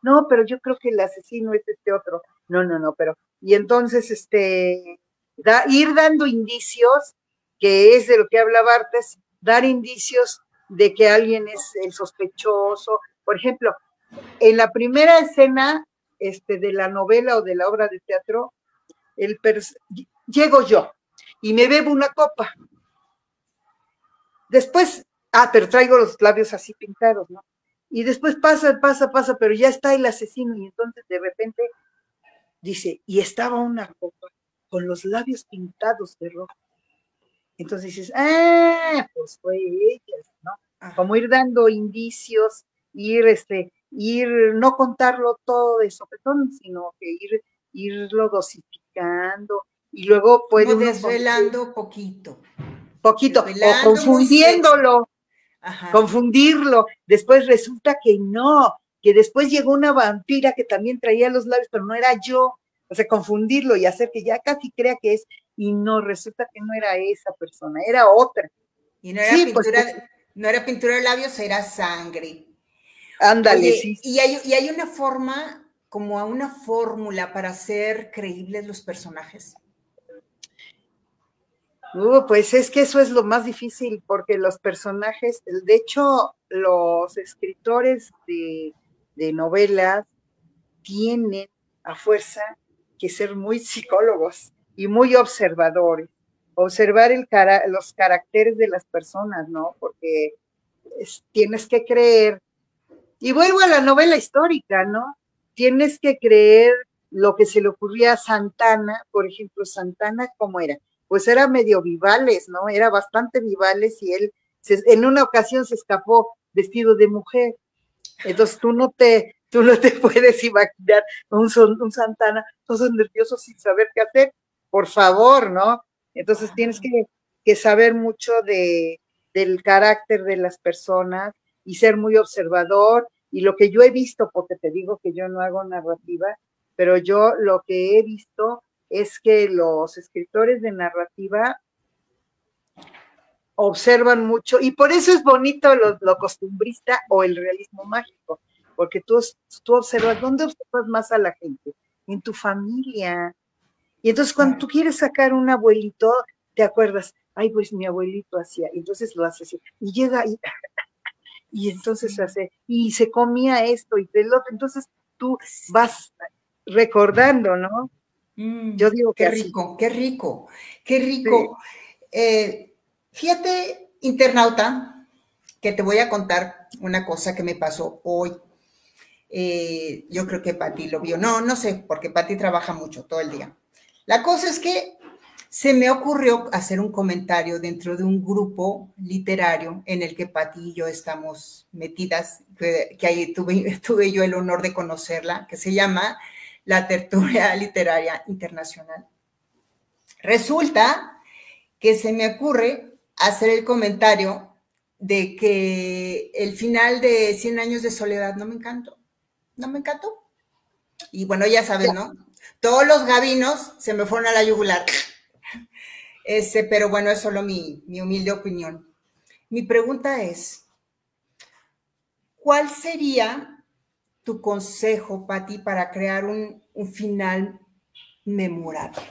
no, pero yo creo que el asesino es otro, no, pero, y entonces, ir dando indicios, que es de lo que hablaba Artes, dar indicios de que alguien es el sospechoso. Por ejemplo, en la primera escena de la novela o de la obra de teatro, llego yo y me bebo una copa. Después, pero traigo los labios así pintados, ¿no? Y después pasa, pero ya está el asesino, y entonces de repente dice, y estaba una copa con los labios pintados de rojo. Entonces dices, pues fue ella, ¿no? Como ir dando indicios, ir, no contarlo todo de sopetón, sino que irlo dosificando, y luego puede uno desvelando poquito, o confundiéndolo, confundirlo. Después resulta que no, que después llegó una vampira que también traía los labios, pero no era yo. O sea, confundirlo y hacer que ya casi crea que es, y no, resulta que no era esa persona, era otra. Y no era pintura, no era pintura de labios, era sangre. Ándale, oye, sí. Y hay una forma, como una fórmula para hacer creíbles los personajes. Pues es que eso es lo más difícil, porque los personajes, de hecho, los escritores de novelas tienen a fuerza que ser muy psicólogos y muy observadores, observar los caracteres de las personas, ¿no? Porque tienes que creer, y vuelvo a la novela histórica, ¿no? Tienes que creer lo que se le ocurría a Santana, por ejemplo, Santana, ¿cómo era? Pues era medio vivales, ¿no? Era bastante vivales, y él en una ocasión se escapó vestido de mujer. Entonces tú no te puedes imaginar un Santana todos nerviosos sin saber qué hacer, por favor, ¿no? Entonces tienes que saber mucho del carácter de las personas y ser muy observador. Y lo que yo he visto, porque te digo que yo no hago narrativa, pero yo lo que he visto es que los escritores de narrativa observan mucho, y por eso es bonito lo costumbrista o el realismo mágico, porque tú observas, ¿dónde observas más a la gente? En tu familia. Y entonces cuando tú quieres sacar un abuelito, te acuerdas, ay, pues mi abuelito hacía, y entonces lo hace así, y llega y entonces hace, y se comía esto y del otro, entonces tú vas recordando, ¿no? Yo digo que qué así. rico, qué rico, qué rico. Sí. Fíjate, internauta, que te voy a contar una cosa que me pasó hoy. Yo creo que Pati lo vio. No sé, porque Pati trabaja mucho todo el día. La cosa es que se me ocurrió hacer un comentario dentro de un grupo literario en el que Pati y yo estamos metidas, que ahí tuve yo el honor de conocerla, que se llama la Tertulia Literaria Internacional. Resulta que se me ocurre hacer el comentario de que el final de 100 años de soledad no me encantó. No me encantó. Y bueno, ya sabes, ¿no? Todos los gavinos se me fueron a la yugular. Pero bueno, es solo mi humilde opinión. Mi pregunta es, ¿cuál sería tu consejo, Pati, para crear un final memorable?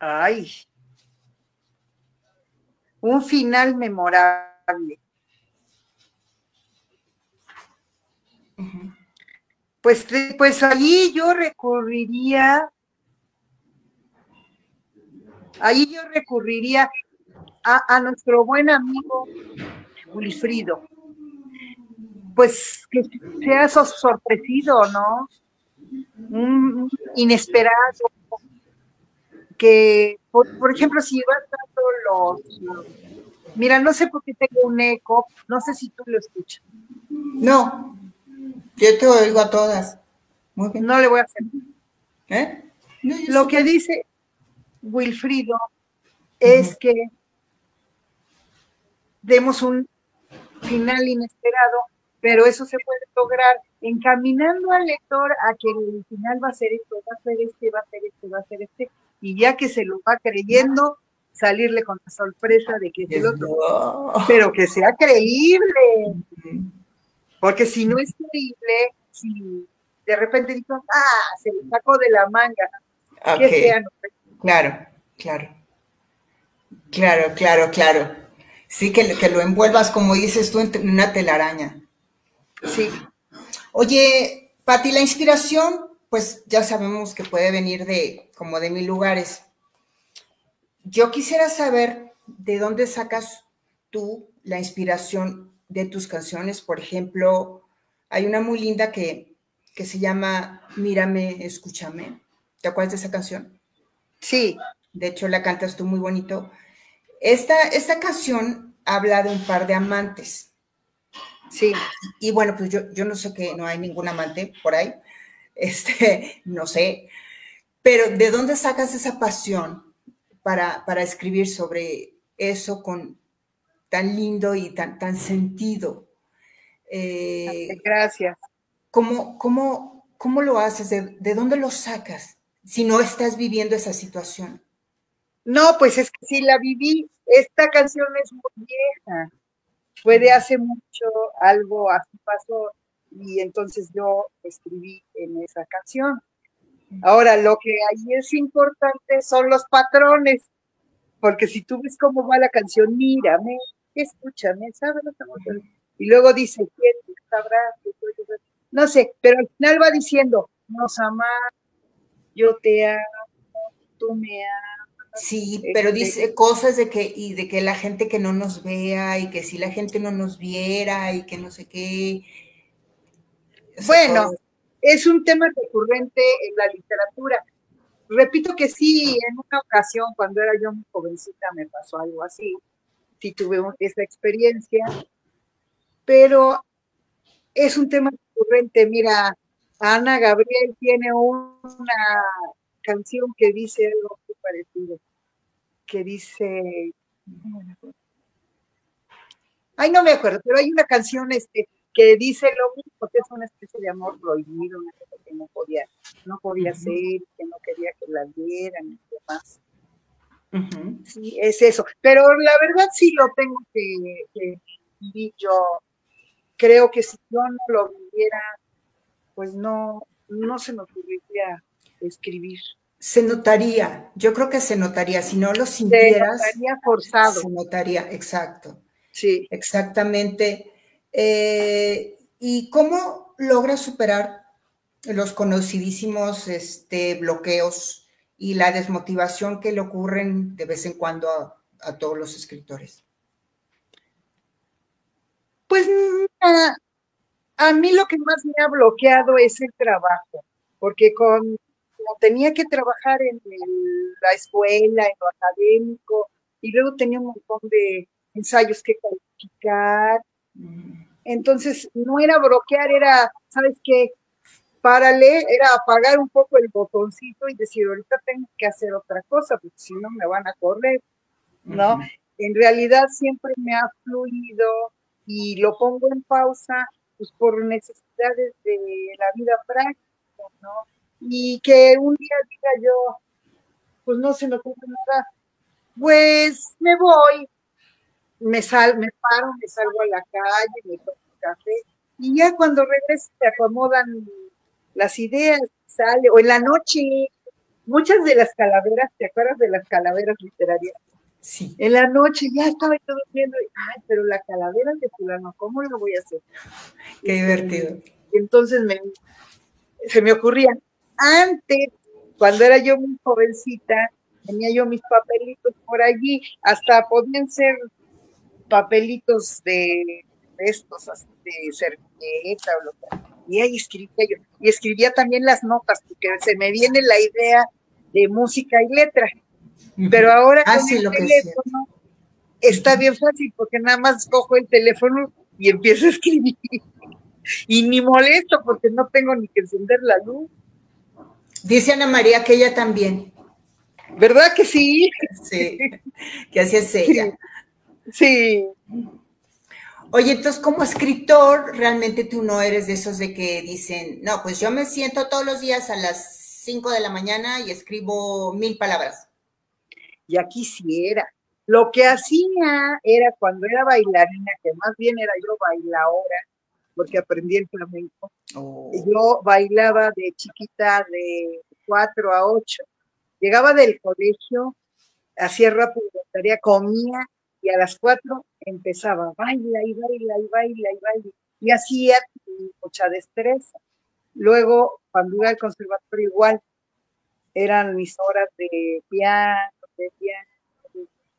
Ay, un final memorable. Uh-huh. Pues allí yo recurriría a nuestro buen amigo Wilfrido. Pues que sea sorpresivo, ¿no? Un inesperado. Que, por ejemplo, si vas dando mira, no sé por qué tengo un eco, no sé si tú lo escuchas. No, yo te oigo a todas. Muy bien. No le voy a hacer. No, lo que dice Wilfrido es que demos un final inesperado, pero eso se puede lograr encaminando al lector a que el final va a ser esto, va a ser este, va a ser este, va a ser este, y ya que se lo va creyendo, salirle con la sorpresa de que es el otro. Pero que sea creíble, porque si no es creíble, si de repente dices, se le sacó de la manga, que sea, no sé. Claro. Sí, que lo envuelvas, como dices tú, en una telaraña. Sí. Oye, Pati, la inspiración, pues ya sabemos que puede venir de 1000 lugares. Yo quisiera saber de dónde sacas tú la inspiración de tus canciones. Por ejemplo, hay una muy linda que se llama Mírame, escúchame. ¿Te acuerdas de esa canción? Sí. De hecho, la cantas tú muy bonito. Esta canción habla de un par de amantes. Sí. Y bueno, pues yo no sé que no hay ningún amante por ahí. No sé. Pero ¿de dónde sacas esa pasión para escribir sobre eso con tan lindo y tan sentido? Gracias. ¿Cómo lo haces? ¿De dónde lo sacas si no estás viviendo esa situación? No, pues es que sí la viví. Esta canción es muy vieja. Fue de hace mucho, algo así pasó, y entonces yo escribí en esa canción. Ahora, lo que ahí es importante son los patrones, porque si tú ves cómo va la canción, mírame, escúchame, ¿sabes? Y luego dice, ¿quién sabrá? No sé, pero al final va diciendo, nos amamos, yo te amo, tú me amas. Sí, pero dice cosas de que la gente que no nos vea y que si la gente no nos viera y que no sé qué. Bueno, es un tema recurrente en la literatura. Repito que sí, en una ocasión, cuando era yo muy jovencita, me pasó algo así. Sí tuve esa experiencia, pero es un tema recurrente. Mira, Ana Gabriel tiene una canción que dice algo muy parecido, que dice, ay, no me acuerdo, pero hay una canción que dice lo mismo, que es una especie de amor prohibido, una cosa que no podía ser, que no quería que la vieran y demás. Sí, es eso. Pero la verdad sí lo tengo que vivir yo. Creo que si yo no lo viviera, pues no se me ocurriría escribir. Se notaría, yo creo que se notaría, si no lo Se sintieras. notaría forzado. Se notaría, exacto. Sí. Exactamente. ¿Y cómo logras superar los conocidísimos bloqueos y la desmotivación que le ocurren de vez en cuando a todos los escritores? Pues a mí lo que más me ha bloqueado es el trabajo, porque como tenía que trabajar en la escuela, en lo académico, y luego tenía un montón de ensayos que calificar. Entonces, no era bloquear, era, ¿sabes qué? Párale, era apagar un poco el botoncito y decir, ahorita tengo que hacer otra cosa, porque si no me van a correr, ¿no? En realidad siempre me ha fluido y lo pongo en pausa, pues por necesidades de la vida práctica, ¿no? Y que un día diga yo, pues no se me ocurre nada, pues me voy, me paro, me salgo a la calle, me tomo un café, y ya cuando regreso se acomodan las ideas, sale, o en la noche, muchas de las calaveras, ¿te acuerdas de las calaveras literarias? Sí. En la noche ya estaba yo durmiendo, ay, pero la calavera de fulano, ¿cómo lo voy a hacer? Qué divertido. Entonces se me ocurría, antes, cuando era yo muy jovencita, tenía yo mis papelitos por allí, hasta podían ser papelitos de estos, así de servilleta o lo que sea. Y ahí escribía yo, y escribía también las notas, porque se me viene la idea de música y letra. Pero ahora con el teléfono está bien fácil, porque nada más cojo el teléfono y empiezo a escribir. Y ni molesto, porque no tengo ni que encender la luz. Dice Ana María que ella también. ¿Verdad que sí? Sí, que así es ella. Sí. Oye, entonces como escritor, realmente tú no eres de esos de que dicen, no, pues yo me siento todos los días a las 5 de la mañana y escribo 1000 palabras. Ya quisiera. Lo que hacía era cuando era bailarina, que más bien era yo bailaora, porque aprendí el flamenco. Yo bailaba de chiquita de 4 a 8. Llegaba del colegio, hacía rápido la tarea, comía, y a las 4 empezaba, baila y baila y baila y baila. Y hacía mucha destreza. Luego, cuando iba al conservatorio, igual, eran mis horas de piano,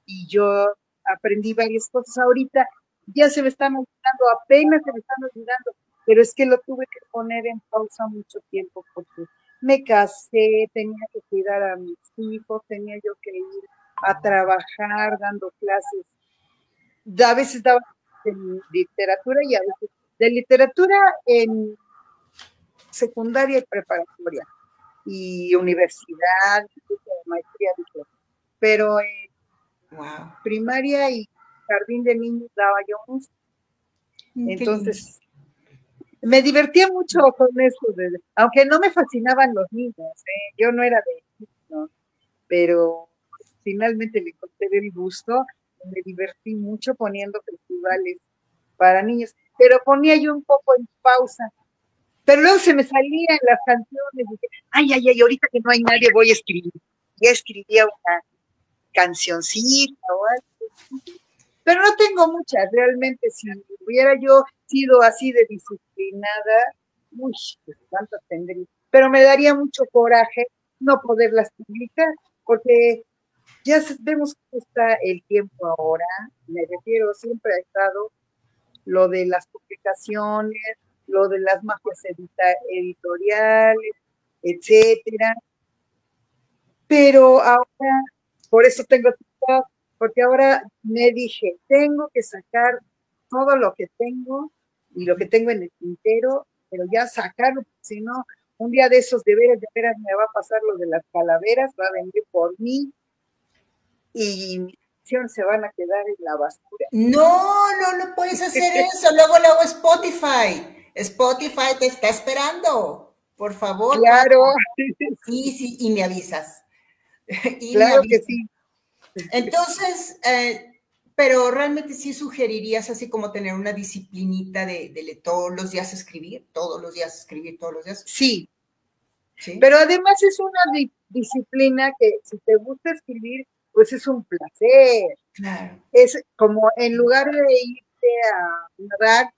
y yo aprendí varias cosas. Ahorita ya se me están olvidando, apenas se me están olvidando, pero es que lo tuve que poner en pausa mucho tiempo porque me casé, tenía que cuidar a mis hijos, tenía yo que ir a trabajar dando clases. A veces daba en literatura y a veces de literatura en secundaria y preparatoria y universidad, maestría, pero primaria y jardín de niños daba yo música. Entonces, me divertía mucho con eso, aunque no me fascinaban los niños, yo no era de niños, pero finalmente le encontré el gusto, me divertí mucho poniendo festivales para niños, pero ponía yo un poco en pausa, pero luego se me salían las canciones, y dije, ay, ahorita que no hay nadie voy a escribir, ya escribía una cancioncita o algo, pero no tengo muchas, realmente. Si hubiera yo sido así de disciplinada, uy, pues cuántas tendría, pero me daría mucho coraje no poderlas publicar, porque ya vemos cómo está el tiempo ahora, me refiero, siempre ha estado lo de las publicaciones, lo de las mafias editoriales, etcétera, pero ahora, por eso tengo TikTok, porque ahora me dije, tengo que sacar todo lo que tengo y lo que tengo en el tintero, pero ya sacarlo, si no, un día de esos de veras me va a pasar lo de las calaveras, va a venir por mí y mis canciones se van a quedar en la basura. No puedes hacer eso, luego Spotify te está esperando, por favor. Claro. Sí, y me avisas. Claro que sí. Entonces, pero realmente sí sugerirías así como tener una disciplinita de todos los días escribir, todos los días escribir, todos los días. Sí. ¿Sí? Pero además es una disciplina que si te gusta escribir, pues es un placer. Claro. Es como en lugar de irte a nadar,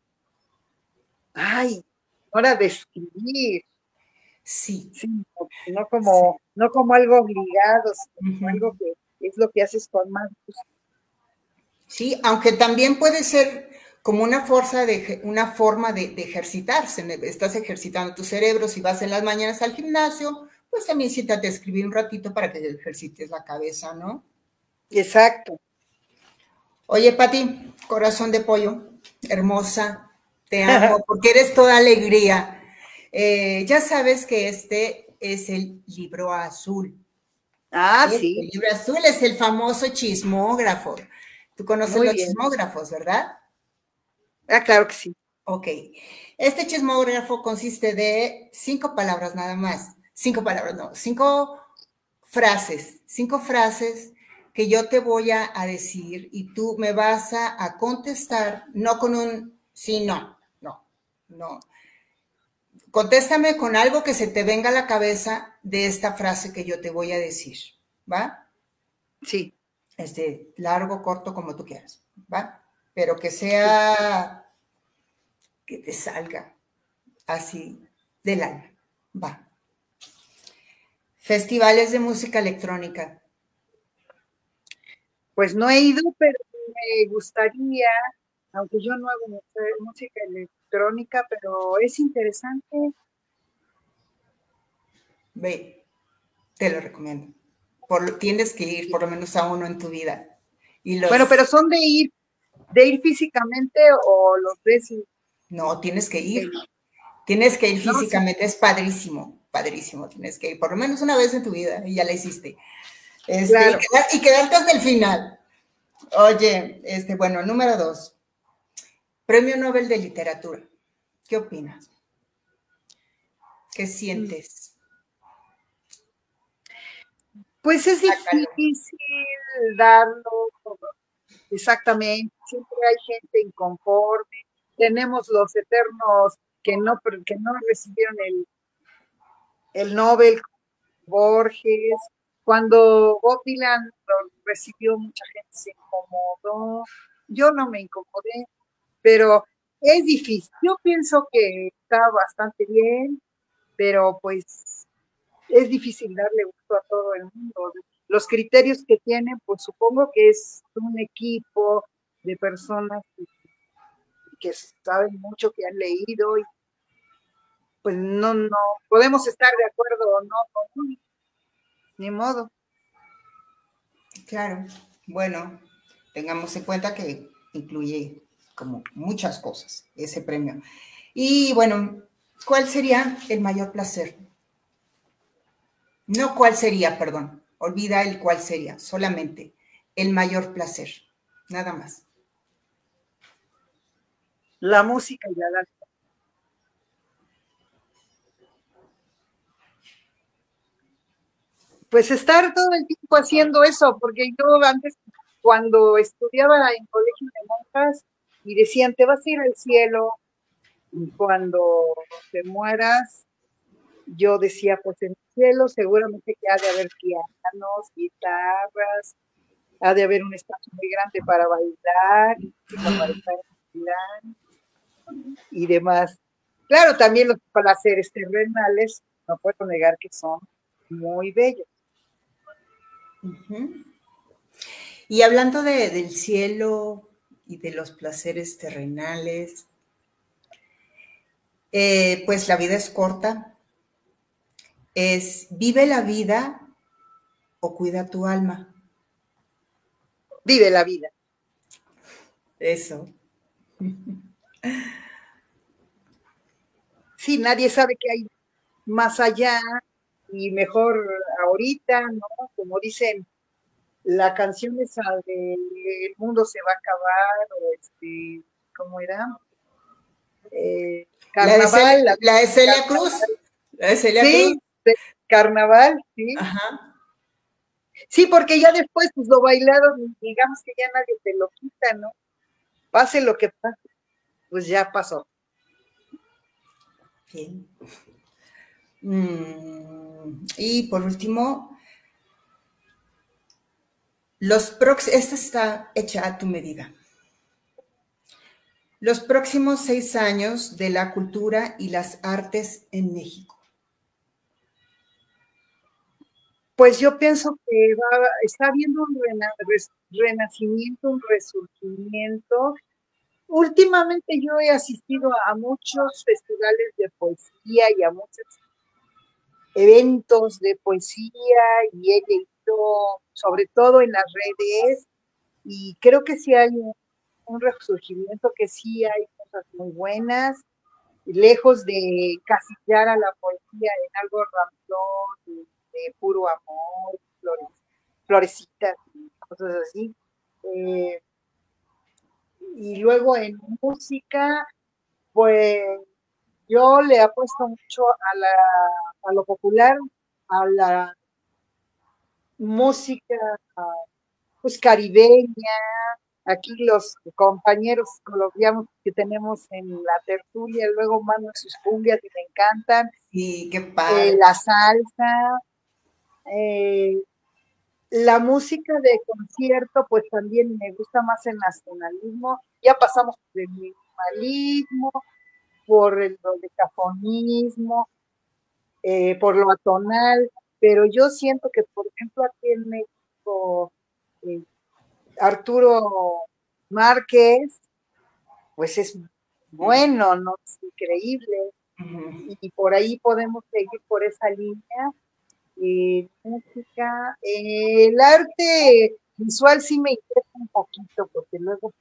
ay, hora de escribir. Sí. Sí, no como algo obligado, sino como algo que es lo que haces con más gusto. Sí, aunque también puede ser como una forma de ejercitarse. Estás ejercitando tu cerebro. Si vas en las mañanas al gimnasio, pues también siéntate a escribir un ratito para que ejercites la cabeza, ¿no? Exacto. Oye, Pati, corazón de pollo, hermosa, te amo, porque eres toda alegría. Ya sabes que este es el libro azul. Sí. El libro azul es el famoso chismógrafo. Tú conoces los chismógrafos, ¿verdad? Claro que sí. Ok. Este chismógrafo consiste de 5 palabras nada más. 5 palabras, no, 5 frases. 5 frases que yo te voy a decir y tú me vas a contestar, no con un sí, no. Contéstame con algo que se te venga a la cabeza de esta frase que yo te voy a decir, ¿va? Sí. Largo, corto, como tú quieras, ¿va? Pero que sea, que te salga así del alma, va. Festivales de música electrónica. Pues no he ido, pero me gustaría, aunque yo no hago música electrónica, pero es interesante. Ve, te lo recomiendo. Tienes que ir por lo menos a uno en tu vida. Bueno, pero son de ir físicamente o los ves. No, tienes que ir. Tienes que ir físicamente, sí. Es padrísimo, padrísimo. Tienes que ir por lo menos una vez en tu vida y ya la hiciste. Claro. Y quedarte hasta el final. Oye, bueno, número 2. Premio Nobel de Literatura. ¿Qué opinas? ¿Qué sientes? Pues es difícil darlo exactamente. Siempre hay gente inconforme. Tenemos los eternos que no recibieron el Nobel, Borges. Cuando Bob Dylan lo recibió, mucha gente se incomodó. Yo no me incomodé, pero es difícil. Yo pienso que está bastante bien, pero pues es difícil darle gusto a todo el mundo. Los criterios que tienen, pues supongo que es un equipo de personas que saben mucho, que han leído, y pues no podemos estar de acuerdo o no con uno, ni modo. Claro, bueno, tengamos en cuenta que incluye como muchas cosas ese premio. Y bueno, ¿cuál sería el mayor placer? No cuál sería, perdón, olvida el cuál sería, solamente el mayor placer, nada más. La música y la danza. Pues estar todo el tiempo haciendo eso, porque yo antes, cuando estudiaba en colegio de monjas, y decían, te vas a ir al cielo cuando te mueras, yo decía, pues en el cielo seguramente que ha de haber pianos, guitarras, ha de haber un espacio muy grande para bailar, para estar y demás. Claro, también los placeres terrenales, no puedo negar que son muy bellos. Y hablando del cielo y de los placeres terrenales, pues la vida es corta. Vive la vida o cuida tu alma. Vive la vida. Eso. Sí, nadie sabe qué hay más allá y mejor ahorita, ¿no? Como dicen, la canción esa de El mundo se va a acabar, o ¿cómo era? Carnaval. La de Celia Cruz. La de Celia Cruz. Sí, Carnaval, sí. Ajá. Sí, porque ya después, pues lo bailado, digamos que ya nadie te lo quita, ¿no? Pase lo que pase, pues ya pasó. Bien. Y por último, esta está hecha a tu medida. Los próximos 6 años de la cultura y las artes en México. Pues yo pienso que está habiendo un renacimiento, un resurgimiento. Últimamente yo he asistido a muchos festivales de poesía y a muchos eventos de poesía y he leído sobre todo en las redes y creo que sí hay un resurgimiento, que sí hay cosas muy buenas, lejos de casillar a la poesía en algo ramplón, de puro amor, florecitas y cosas así. Y luego en música, pues yo le apuesto mucho a lo popular, a la música pues caribeña. Aquí los compañeros colombianos que tenemos en la tertulia luego mandan sus cumbias y me encantan. Sí, qué padre. La salsa, la música de concierto, pues también me gusta más el nacionalismo. Ya pasamos por el minimalismo, por el decafonismo, por lo atonal, pero yo siento que, por ejemplo, aquí en México, Arturo Márquez, pues es bueno, ¿no? Es increíble. Y por ahí podemos seguir por esa línea. Música, el arte visual sí me interesa un poquito, porque luego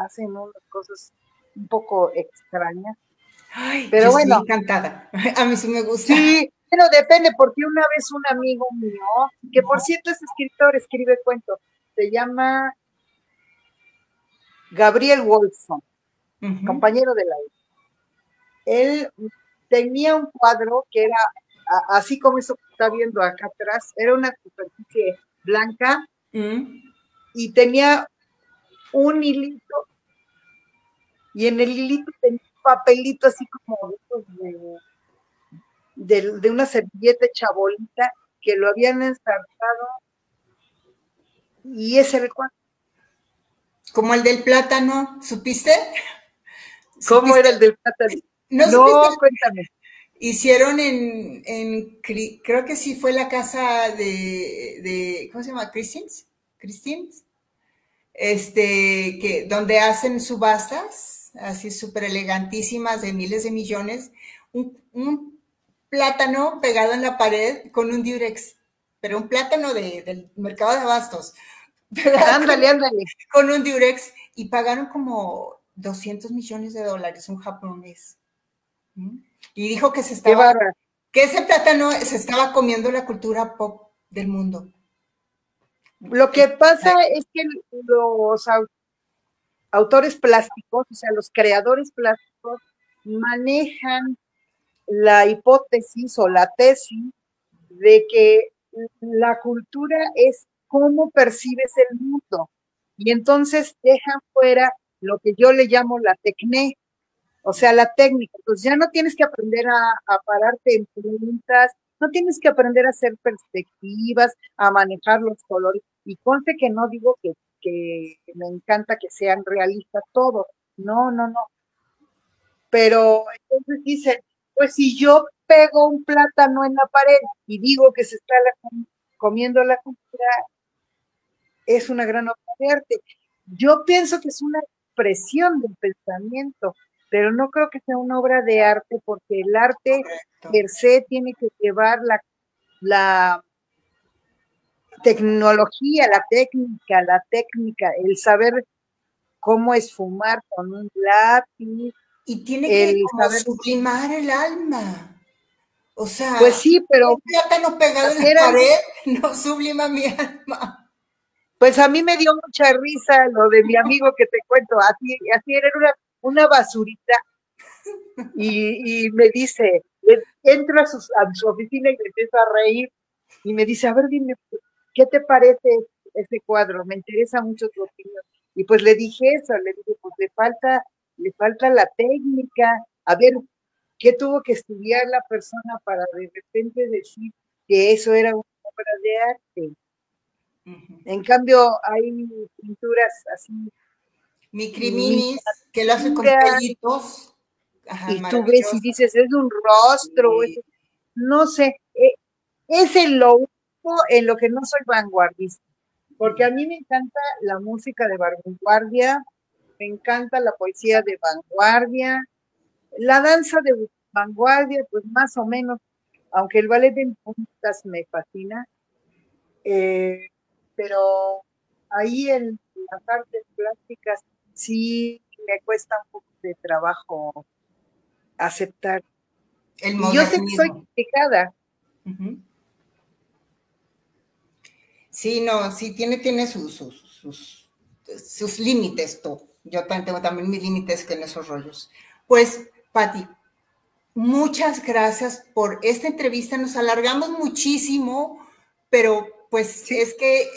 hacen unas cosas un poco extrañas. Ay, pero yo bueno, estoy encantada. A mí sí me gusta. Sí, pero depende, porque una vez un amigo mío, que por cierto es escritor, escribe cuentos, se llama Gabriel Wolfson, compañero de la vida. Él tenía un cuadro que era así como eso que está viendo acá atrás, era una superficie blanca y tenía un hilito y en el hilito tenía un papelito así como de una servilleta chabolita que lo habían ensartado y ese era el cuadro. Como el del plátano, ¿supiste? ¿Cómo era el del plátano? No, cuéntame. Hicieron creo que sí fue la casa ¿cómo se llama? Christie's, donde hacen subastas, así súper elegantísimas, de miles de millones, un plátano pegado en la pared con un diurex, pero un plátano del mercado de abastos. Ándale. Con un diurex, y pagaron como $200 millones, un japonés. Y dijo que que ese plátano se estaba comiendo la cultura pop del mundo. Lo que pasa es que los autores plásticos, o sea, los creadores plásticos, manejan la hipótesis o la tesis de que la cultura es cómo percibes el mundo. Y entonces dejan fuera lo que yo le llamo la tecné, o sea, la técnica. Pues ya no tienes que aprender a pararte en puntas, no tienes que aprender a hacer perspectivas, a manejar los colores. Y conste que no digo que me encanta que sean realistas todos, no. Pero entonces dicen, pues si yo pego un plátano en la pared y digo que se está comiendo la cultura, es una gran obra de arte. Yo pienso que es una expresión del pensamiento, pero no creo que sea una obra de arte, porque el arte per se tiene que llevar la tecnología, la técnica, el saber cómo esfumar con un lápiz. Y tiene que saber sublimar el alma. O sea, pues sí, pero un plátano pegado en la pared no sublima mi alma. Pues a mí me dio mucha risa lo de mi amigo que te cuento, así era una basurita, y me dice, entro a su oficina y me empiezo a reír, y me dice, a ver, dime, ¿qué te parece ese cuadro? Me interesa mucho tu opinión. Y pues le dije eso, le dije, pues le falta la técnica, a ver, ¿qué tuvo que estudiar la persona para de repente decir que eso era una obra de arte? En cambio, hay pinturas así. Micriminis, que lo hace con pellitos. Ajá, y tú ves y dices, es un rostro, sí. No sé, es en lo único en lo que no soy vanguardista, porque a mí me encanta la música de vanguardia, me encanta la poesía de vanguardia, la danza de vanguardia, pues más o menos, aunque el ballet en puntas me fascina, pero ahí en las artes plásticas sí me cuesta un poco de trabajo aceptar. El y yo sé que soy criticada. Sí, no, sí, tiene sus límites, tú. Yo tengo también mis límites en esos rollos. Pues, Pati, muchas gracias por esta entrevista. Nos alargamos muchísimo, pero pues sí, es que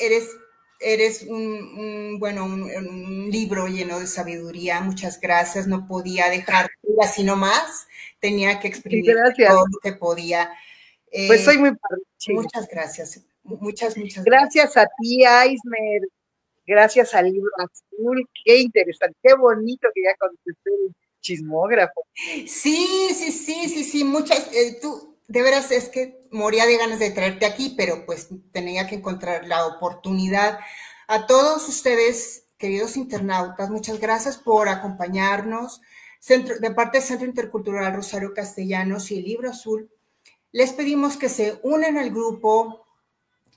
eres un libro lleno de sabiduría. Muchas gracias. No podía dejar así nomás. Tenía que exprimir todo lo que podía. Pues soy muy parche. Muchas gracias. Muchas gracias a ti, Aismer. Gracias al Libro Azul. Qué interesante, qué bonito que ya contesté el chismógrafo. Sí. Muchas. Tú, de veras, es que moría de ganas de traerte aquí, pero pues tenía que encontrar la oportunidad. A todos ustedes, queridos internautas, muchas gracias por acompañarnos. De parte del Centro Intercultural Rosario Castellanos y el Libro Azul, les pedimos que se unan al grupo,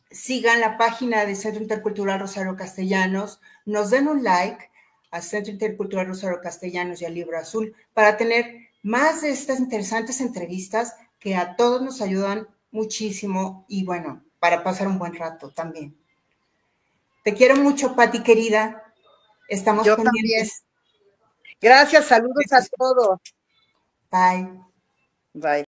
sigan la página del Centro Intercultural Rosario Castellanos, nos den un like al Centro Intercultural Rosario Castellanos y al Libro Azul para tener más de estas interesantes entrevistas que a todos nos ayudan muchísimo y bueno, para pasar un buen rato también. Te quiero mucho, Pati, querida. Estamos Yo pendientes. También. Gracias, saludos a todos. Bye. Bye.